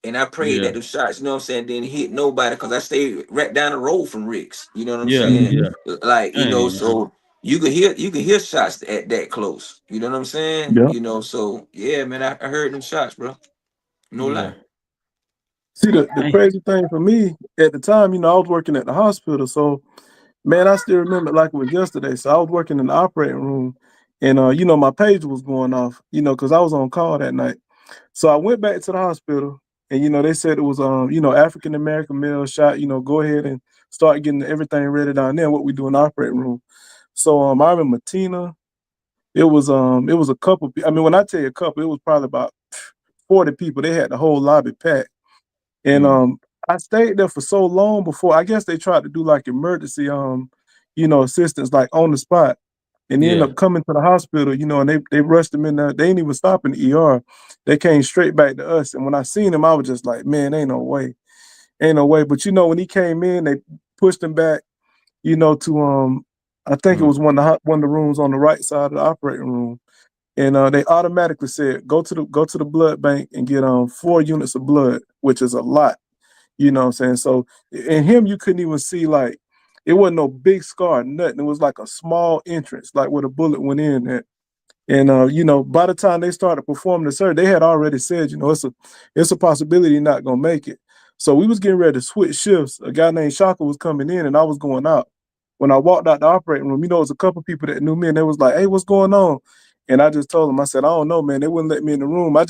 And I prayed that the shots, you know what I'm saying, didn't hit nobody, because I stayed right down the road from Rick's. You know what I'm saying? Yeah. Like, so you could hear shots at that close. You know what I'm saying? Yeah. So yeah, man, I heard them shots, bro. No lie. See, the crazy thing for me at the time, I was working at the hospital. So, man, I still remember it like it was yesterday. So I was working in the operating room, and my pager was going off, because I was on call that night. So I went back to the hospital, and they said it was African American male shot. Go ahead and start getting everything ready down there. What we do in the operating room. So I remember Tina. It was a couple. I mean, when I tell you a couple, it was probably about 40 people. They had the whole lobby packed. And I stayed there for so long before, I guess they tried to do like emergency assistance like on the spot. And they ended up coming to the hospital, and they rushed them in there. They didn't even stop in the ER. They came straight back to us. And when I seen him, I was just like, man, ain't no way. Ain't no way. But when he came in, they pushed him back, to I think it was one of the rooms on the right side of the operating room. And they automatically said, go to the blood bank and get 4 units of blood, which is a lot. You know what I'm saying? So in him, you couldn't even see, like, it wasn't no big scar, nothing. It was like a small entrance, like where the bullet went in at. And by the time they started performing the surgery, they had already said, it's a possibility you're not gonna make it. So we was getting ready to switch shifts. A guy named Shaka was coming in, and I was going out. When I walked out the operating room, it was a couple people that knew me, and they was like, hey, what's going on? And I just told them, I said, I don't know, man. They wouldn't let me in the room. I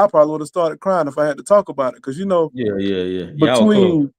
probably would have started crying if I had to talk about it. Because, between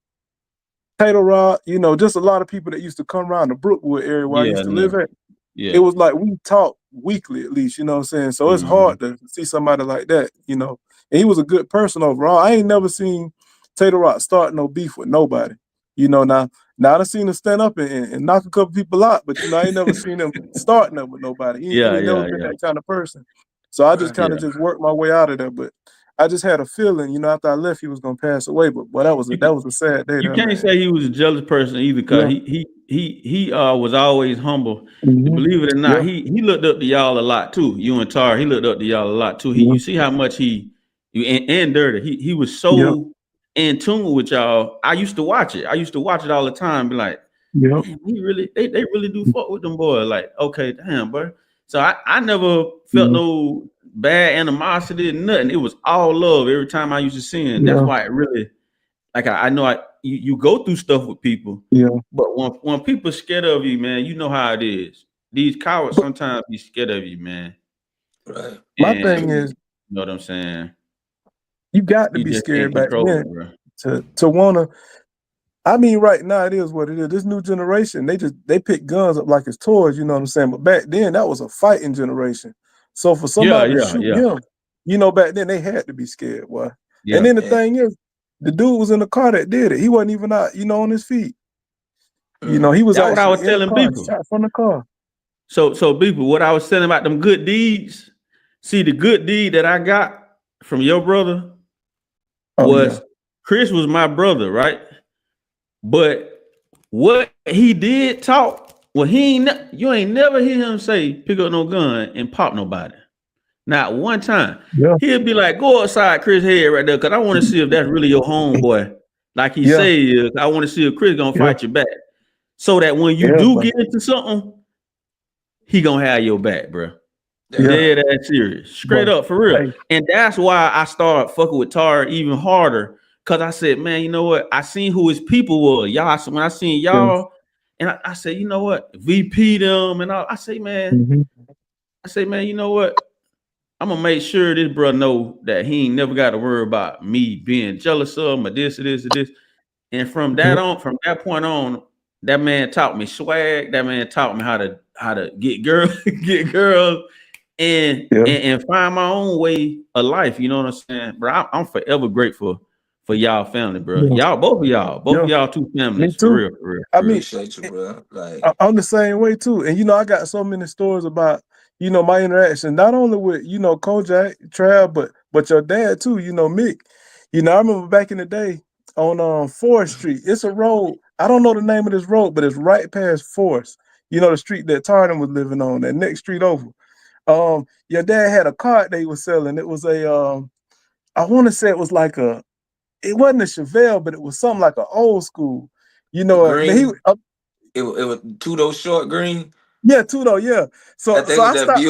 Tater Rock, just a lot of people that used to come around the Brookwood area where I used to live at. It was like we talked weekly at least, you know what I'm saying? So it's hard to see somebody like that, And he was a good person overall. I ain't never seen Tater Rock start no beef with nobody. You know, now I done seen him stand up and knock a couple people out, but you know, I ain't never seen him start nothing with nobody. He ain't never been that kind of person. So I just kind of just worked my way out of there. But I just had a feeling, you know, after I left, he was gonna pass away. But boy, that was a sad day. You can't say he was a jealous person either, because he was always humble. Believe it or not, he looked up to y'all a lot too. You and Tar, he looked up to y'all a lot too. You see how much and Dirty, he was so in tune with y'all. I used to watch it. I used to watch it all the time. Be like, man, he really, they really do fuck with them boys. Like, okay, damn, bro. So I never felt no bad animosity, nothing. It was all love every time I used to see him. That's why it really, like, I know you go through stuff with people. But when people scared of you, man, you know how it is. These cowards sometimes be scared of you, man. Right. My thing is, you know what I'm saying? You got to be scared back then to wanna. I mean, right now it is what it is. This new generation, they pick guns up like it's toys. You know what I'm saying? But back then, that was a fighting generation. So for somebody to shoot him, you know, back then they had to be scared, boy. And then the thing is, the dude was in the car that did it. He wasn't even out, you know, on his feet. You know, he was. That's what I was telling people. Shot from the car. So people, what I was telling about them good deeds. See, the good deed that I got from your brother was Chris was my brother, right? But what he did talk, well, you ain't never hear him say pick up no gun and pop nobody. Not one time. He'll be like, go outside Chris' head right there, because I want to see if that's really your homeboy. Like he said, I want to see if Chris gonna fight you back. So that when you do get into something, he gonna have your back, bro. Dead ass serious. Straight up, for real. And that's why I started fucking with Tar even harder. Cause I said, man, you know what? I seen who his people were. Y'all, when I seen y'all, and I said, you know what? VP them and all. I say, man, you know what? I'm gonna make sure this bro know that he ain't never got to worry about me being jealous of him or this or this or this. And from that point on, that man taught me swag. That man taught me how to get girls and find my own way of life. You know what I'm saying, bro? I'm forever grateful for y'all family, bro. Y'all, both of y'all two families. For real. I mean, appreciate you, bro. Like, I'm the same way too. And you know, I got so many stories about, you know, my interaction, not only with, you know, Kojak, Trav, but your dad too, you know, Mick. You know, I remember back in the day on Forest Street. It's a road. I don't know the name of this road, but it's right past Forest. You know, the street that Tarden was living on, that next street over. Your dad had a cart they was selling. It was a I want to say it was like it wasn't a Chevelle, but it was something like an old school. You know, it was Tudo short green. Yeah, Tudo, yeah. So I stopped.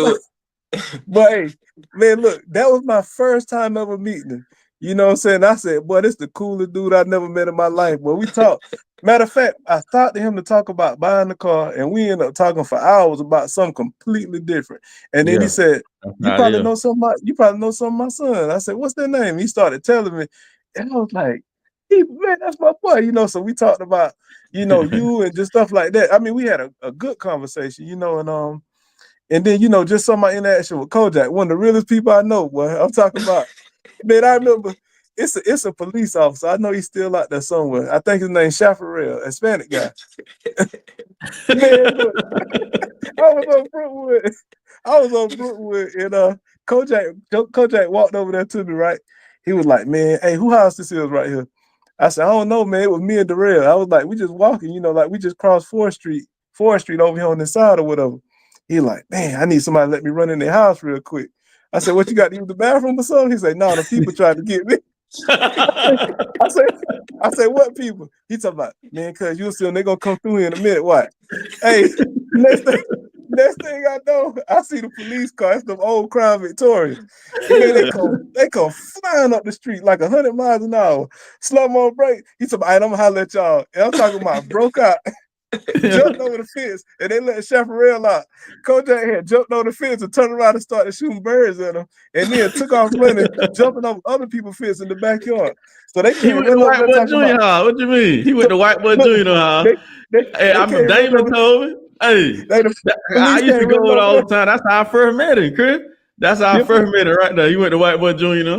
But hey, man, look, that was my first time ever meeting him. You know what I'm saying? I said, boy, this is the coolest dude I've never met in my life. But we talked. Matter of fact, I talked to him to talk about buying the car, and we ended up talking for hours about something completely different. And then he said, you probably know something about my son. I said, what's their name? He started telling me, and I was like, man, that's my boy. You know, so we talked about, you know, you and just stuff like that. I mean, we had a good conversation, you know, and then, you know, just some of my interaction with Kojak, one of the realest people I know, boy. I'm talking about, man, I remember it's a police officer. I know he's still out there somewhere. I think his name's Chafarel, Hispanic guy. Man, look, I was on Brookwood, and Kojak walked over there to me, right? He was like, man, hey, who house this is right here? I said, I don't know, man. It was me and Darrell. I was like, we just walking, you know, like we just crossed Forest Street over here on this side or whatever. He like, man, I need somebody to let me run in their house real quick. I said, what, you got to use the bathroom or something? He said, no, the people tried to get me. I said, what people? He talking about, man, cause you'll see them, they gonna come through here in a minute. What? Hey, next thing I know, I see the police car. It's them old Crown Victorias. And they come flying up the street like 100 miles an hour. Slow mo break. He said, all right, I'm gonna holler at y'all. And I'm talking about broke out. Jumped over the fence and they let Chafarel out. Kojak had jumped over the fence and turned around and started shooting birds at him, and then took off running, jumping over other people's fence in the backyard. So they He went to White Boy Junior High. What you mean? He went to White Boy Junior High. Hey, Damon told me. Hey, I used to go over all the time. That's how I first met him, Chris. That's how I first met him right there. He went to White Boy Junior.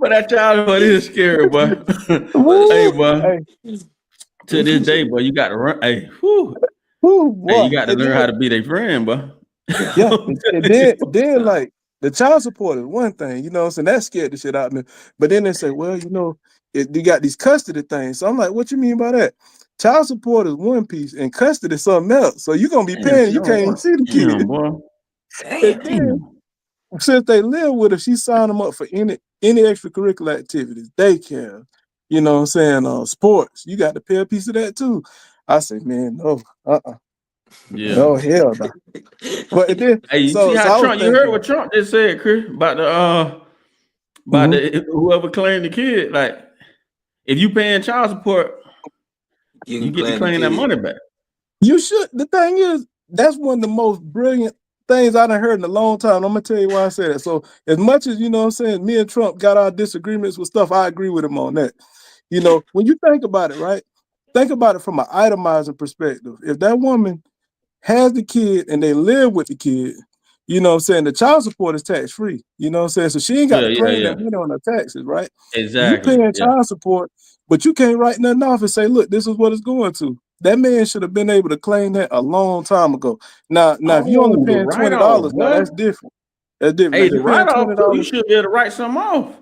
But that childhood is scary, boy. Woo. Hey, boy. Hey, To this day, boy, you got to run. Hey, whew. woo, Hey, boy. you got to And learn then, how to be their friend, boy. yeah, and then like the child support is one thing, you know what I'm saying? That scared the shit out of me. But then they say, well, you know, you got these custody things. So I'm like, what you mean by that? Child support is one piece and custody is something else. So you're gonna be paying, you can't even see the kid. Damn, boy. And then since they live with her, she signed them up for any extracurricular activities, daycare, you know what I'm saying, sports. You got to pay a piece of that too. I say, man, no, Yeah. no, hell no. But then, Hey, you so see I how was Trump? You thinking, heard what Trump just said, Chris, about the whoever claimed the kid. Like, if you paying child support, you get to claim that money back. you should. The thing is, that's one of the most brilliant things I done heard in a long time. I'm gonna tell you why I said it. So as much as, you know what I'm saying, me and Trump got our disagreements with stuff, I agree with him on that. You know, when you think about it, right? Think about it from an itemizing perspective. If that woman has the kid and they live with the kid, you know what I'm saying, the child support is tax free. You know what I'm saying? So she ain't got to claim that money on her taxes, right? Exactly. You paying child support, but you can't write nothing off and say, look, this is what it's going to. That man should have been able to claim that a long time ago. Now, if you only paying $20, now that's different. That's different. Hey, Like, the you paying write-off, $20. you should be able to write something off.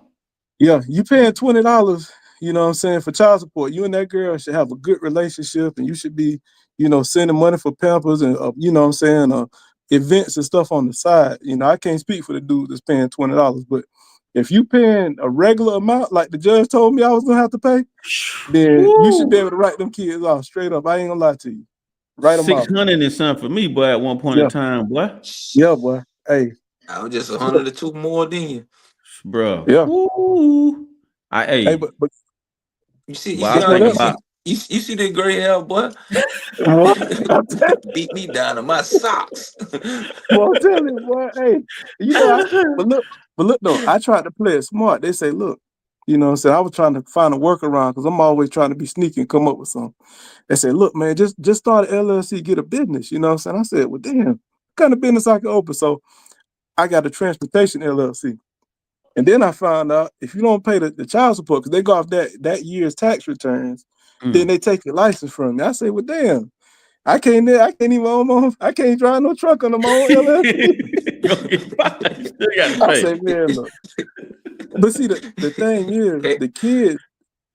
Yeah, you paying $20, you know what I'm saying, for child support. You and that girl should have a good relationship, and you should be, you know, sending money for Pampers and, you know what I'm saying, events and stuff on the side. You know, I can't speak for the dude that's paying $20, but if you paying a regular amount, like the judge told me I was gonna have to pay, then you should be able to write them kids off straight up. I ain't gonna lie to you. Write them off. 600 and something for me, boy, at one point in time, boy. Yeah, boy. Hey. I was just 102 more than you. Bro. Yeah. Woo. Hey, but you see the gray hair, boy? Beat me down to my socks. Well, I'm telling you, boy. Hey, you know, but look, though, I tried to play it smart. They say, look, you know what I'm saying? I was trying to find a workaround because I'm always trying to be sneaky and come up with something. They say, look, man, just start an LLC, get a business. You know what I'm saying? I said, well, damn, what kind of business I can open? So I got a transportation LLC. And then I found out if you don't pay the child support, because they go off that year's tax returns, then they take your license from you. I say, well, damn, I can't drive no truck on my own LLC. I say, man, look. But see, the thing is,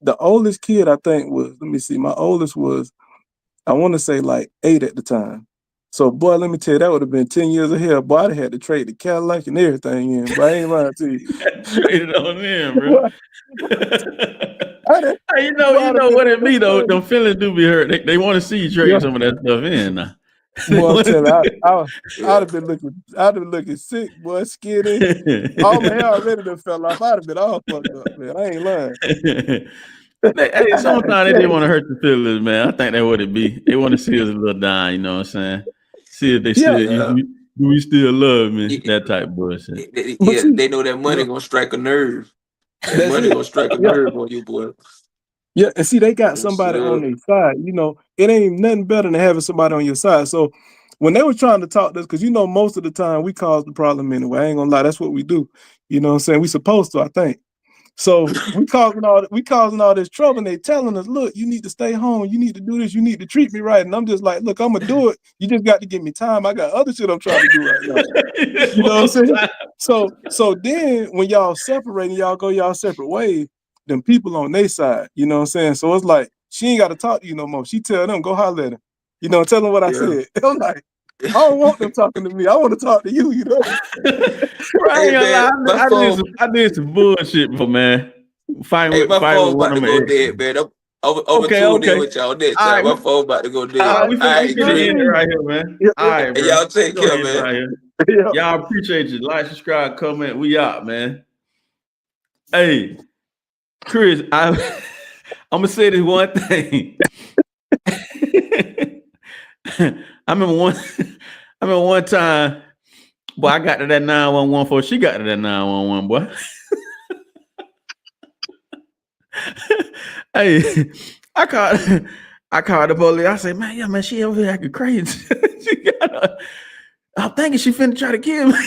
the oldest kid I think was, let me see, my oldest was, I want to say like 8 at the time. So, boy, let me tell you, that would have been 10 years of hell. Boy, I'd have had to trade the Cadillac and everything in. But I ain't lying to you. Traded on in, bro. Hey, you know what it be though. Them feelings do be hurt. They want to see you trade some of that stuff in. Now. Boy, I'm telling you, I'd have been looking sick, boy, skinny. All my hair already done fell off. I'd have been all fucked up, man. I ain't lying. Hey, sometimes they didn't want to hurt the feelings, man. I think that's what it be. They want to see us a little down, you know what I'm saying? See if they still do we still love me? That type of bullshit. They know that money gonna strike a nerve. That money gonna strike a nerve on you, boy. Yeah, and see, they got somebody on their side. You know, it ain't nothing better than having somebody on your side. So when they were trying to talk to us, because you know, most of the time we cause the problem anyway. I ain't gonna lie, that's what we do. You know what I'm saying? We supposed to, I think. So we causing all this trouble, and they telling us, look, you need to stay home, you need to do this, you need to treat me right. And I'm just like, look, I'm gonna do it. You just got to give me time. I got other shit I'm trying to do right now. You know what I'm saying? So then when y'all separating, y'all go y'all separate ways, them people on their side, you know what I'm saying? So it's like she ain't got to talk to you no more. She tell them, go holler at him. You know, tell them what I said. I'm like, I don't want them talking to me. I want to talk to you, you know. Right, I did some bullshit before, man. Fight with one of go dead, man. I'm tuned in with y'all next time. My phone about to go dead. We finna end it right here, man. All right, bro. Y'all take care, man. Y'all appreciate you. Like, subscribe, comment. We out, man. Hey, Chris, I'm gonna say this one thing. I remember one time, boy, I got to that 911 before she got to that 911, boy. Hey, I called the police. I said, man, she over here acting crazy. I'm thinking she finna try to kill me.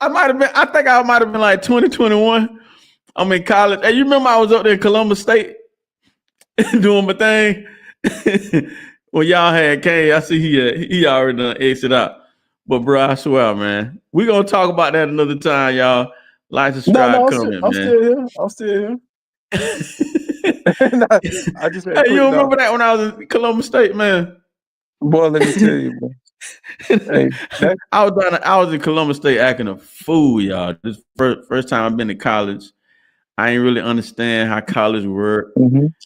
I think I might have been like 2021. I'm in college. Hey, you remember I was up there in Columbus State doing my thing? When y'all had Kane, I see he already done exit out. But bro, I swear, man, we gonna talk about that another time, y'all. Like to subscribe, comment, I'm man. still here. I'm still here. I just had Hey, quick you remember thought. that when I was in Columbus State, man? Boy, let me tell you, bro. Hey, I was in Columbus State acting a fool, y'all. This first time I've been to college. I ain't really understand how college work.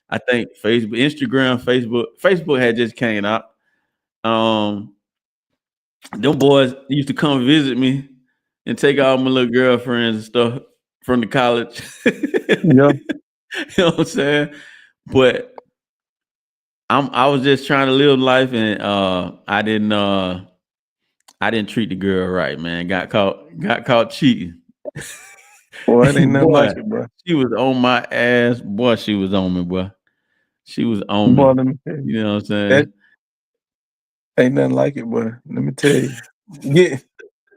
I think Facebook had just came out. Them boys used to come visit me and take all my little girlfriends and stuff from the college. yeah. You know what I'm saying? But I was just trying to live life, and I didn't treat the girl right, man. Got caught cheating. Boy, it ain't nothing Boy, like it, bro. she was on my ass. Boy, she was on me, boy. She was on Boy, me. let me tell you. You know what I'm saying? That ain't nothing like it, boy. Let me tell you.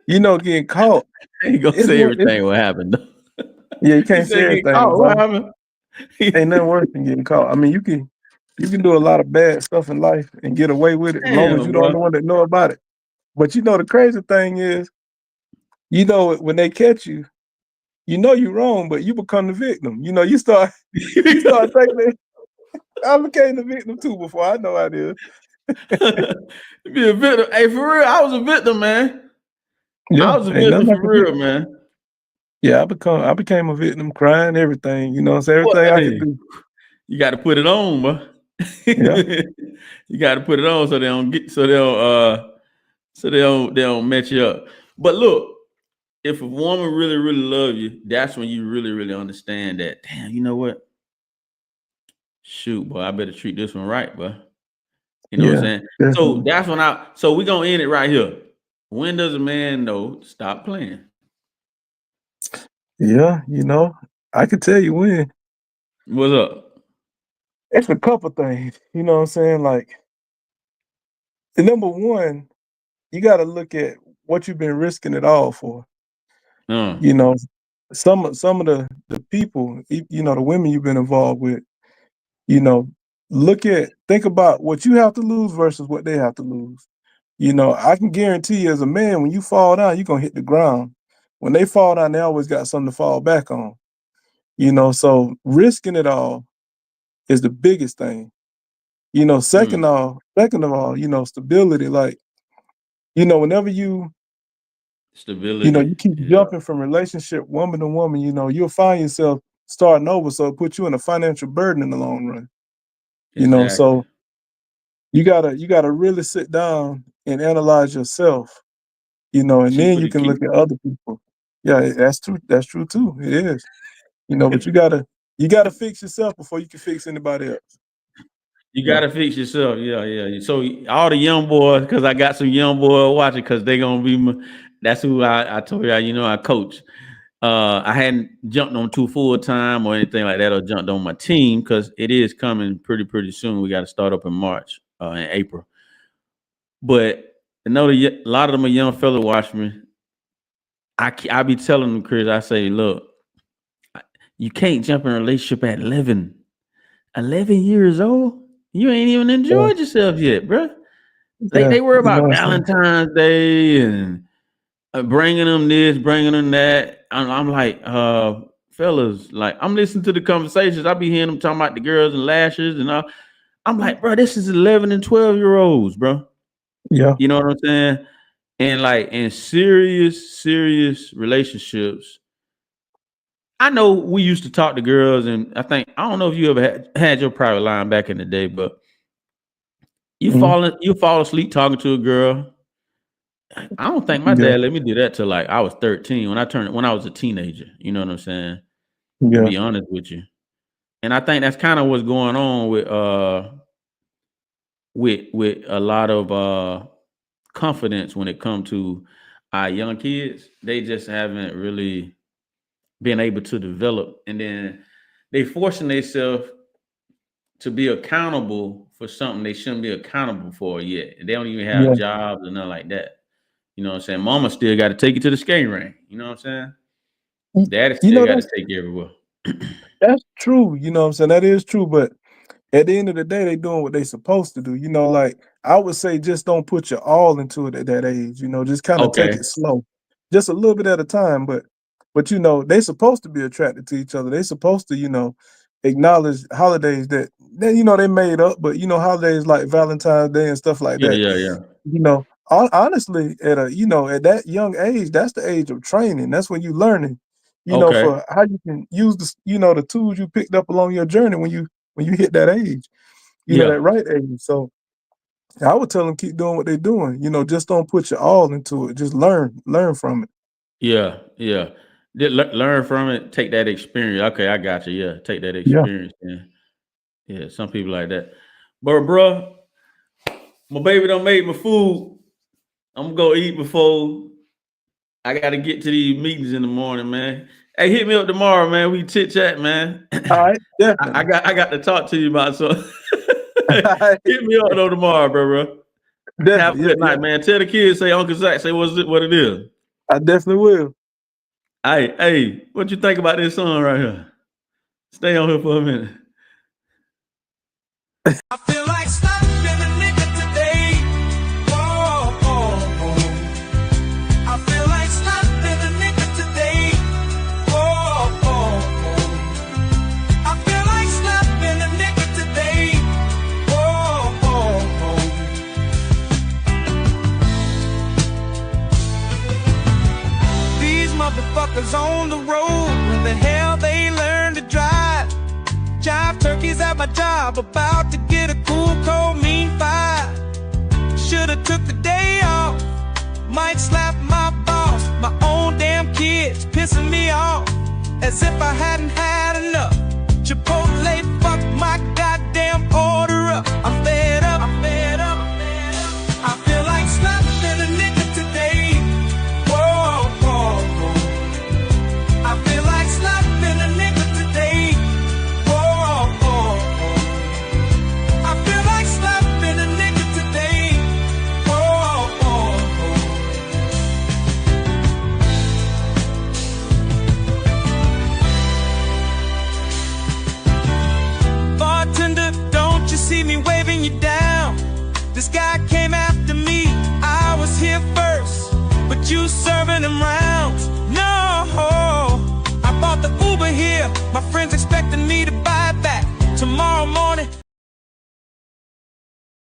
Getting caught. I ain't gonna It's say more- it's- everything what happened. Though. Yeah, you can't said say get everything. caught, what bro. happened? Ain't nothing worse than getting caught. I mean, you can do a lot of bad stuff in life and get away with it as long as Damn, you bro. don't know one that know about it. But the crazy thing is, when they catch you, you're wrong, but you become the victim. You start thinking that I became the victim too before I know I did. Be a victim. Hey, for real, I was a victim, man. Yeah, I was a ain't victim nothing for like a real, man. Yeah, I became a victim, crying, everything. So everything Boy, I hey, could do. you got to put it on, bro. Yeah. You got to put it on so they don't mess you up. But look, if a woman really, really love you, that's when you really, really understand that. Damn, you know what? Shoot, boy, I better treat this one right, boy. You know what I'm saying? So Definitely. that's when we're gonna end it right here. When does a man know to stop playing? Yeah, I can tell you when. What's up? It's a couple things. You know what I'm saying? Like, the number one, you got to look at what you've been risking it all for. Some of the people, the women you've been involved with, think about what you have to lose versus what they have to lose. I can guarantee you as a man, when you fall down, you're going to hit the ground. When they fall down, they always got something to fall back on. So risking it all is the biggest thing. Second of all, stability. Like, whenever stability. you keep jumping from relationship woman to woman, you'll find yourself starting over. So it puts you in a financial burden in the long run. Exactly. So you gotta really sit down and analyze yourself, and then you can look at other people. Yeah, that's true. That's true too. It is. But you gotta fix yourself before you can fix anybody else. You gotta fix yourself. Yeah. So all the young boys, because I got some young boys watching, because they gonna be. That's who I told you. I coach. I hadn't jumped on to full time or anything like that, or jumped on my team, because it is coming pretty soon. We got to start up in March, in April. But I know a lot of them are young fellas watching me. I be telling them, Chris, I say, look, you can't jump in a relationship at 11 years old. You ain't even enjoyed yourself yet, bro. They worry about Valentine's Day and bringing them this, bringing them that. I'm like, fellas, like, I'm listening to the conversations. I be hearing them talking about the girls and lashes and all. I'm like, bro, this is 11 and 12-year-olds, bro. Yeah. You know what I'm saying? And like, in serious relationships, I know we used to talk to girls, and I don't know if you ever had your private line back in the day, but you fall asleep talking to a girl. I don't think my dad let me do that till like I was 13 when I was a teenager. You know what I'm saying? Yeah. To be honest with you. And I think that's kind of what's going on with a lot of confidence when it comes to our young kids. They just haven't really been able to develop, and then they forcing themselves to be accountable for something they shouldn't be accountable for yet. They don't even have jobs or nothing like that. You know what I'm saying? Mama still got to take you to the skating ring. You know what I'm saying? Daddy You still know, got to take you everywhere. that's true. You know what I'm saying? That is true. But at the end of the day, they doing what they supposed to do. You know, like I would say just don't put your all into it at that age. You know, just kind of take Okay. it slow. Just a little bit at a time. But you know, they supposed to be attracted to each other. They supposed to, you know, acknowledge holidays that you know they made up, but you know, holidays like Valentine's Day and stuff like Yeah, that. yeah. You know, honestly, at that young age, that's the age of training. That's when you learning, you know, Okay. for how you can use the tools you picked up along your journey when you hit that age, you know, Yeah. that right age. So I would tell them keep doing what they're doing. You know, just don't put your all into it. Just learn from it. Yeah. Yeah. Learn from it. Take that experience. Okay, I got you. Yeah, take that Yeah. experience. Yeah, some people like that. But bro, my baby done made my food. I'm gonna go eat before I gotta get to these meetings in the morning, man. Hey, hit me up tomorrow, man. We chit chat, man. All right, definitely. I got to talk to you about so. All right. Hit me up though tomorrow, bro. Have a Definitely. good Yeah, night, man. Tell the kids, say Uncle Zach, say what it is. I definitely will. Hey, what you think about this song right here? Stay on here for a minute. I feel like slapping a nigga today. Oh, oh, oh. I feel like slapping a nigga today. Oh, oh, oh. I feel like slapping a nigga today. Oh, oh, oh. These motherfuckers on the road, where the hell they learn to drive? Jive turkeys at my job, about to get a cool, cold, mean five. Should've took the day off, might slap my boss. My own damn kids pissing me off, as if I hadn't had enough. Chipotle fucked my goddamn order up. I'm fed up, I'm fed up, I'm fed up. I feel like slapping a nigga today. Whoa, whoa, whoa. I feel like slapping a nigga today. I feel like slapping a nigga today. Oh, oh, oh. Bartender, don't you see me waving you down? This guy came after me, I was here first, but you serving him rounds. No, I bought the Uber here, my friends expecting me to buy it back tomorrow morning.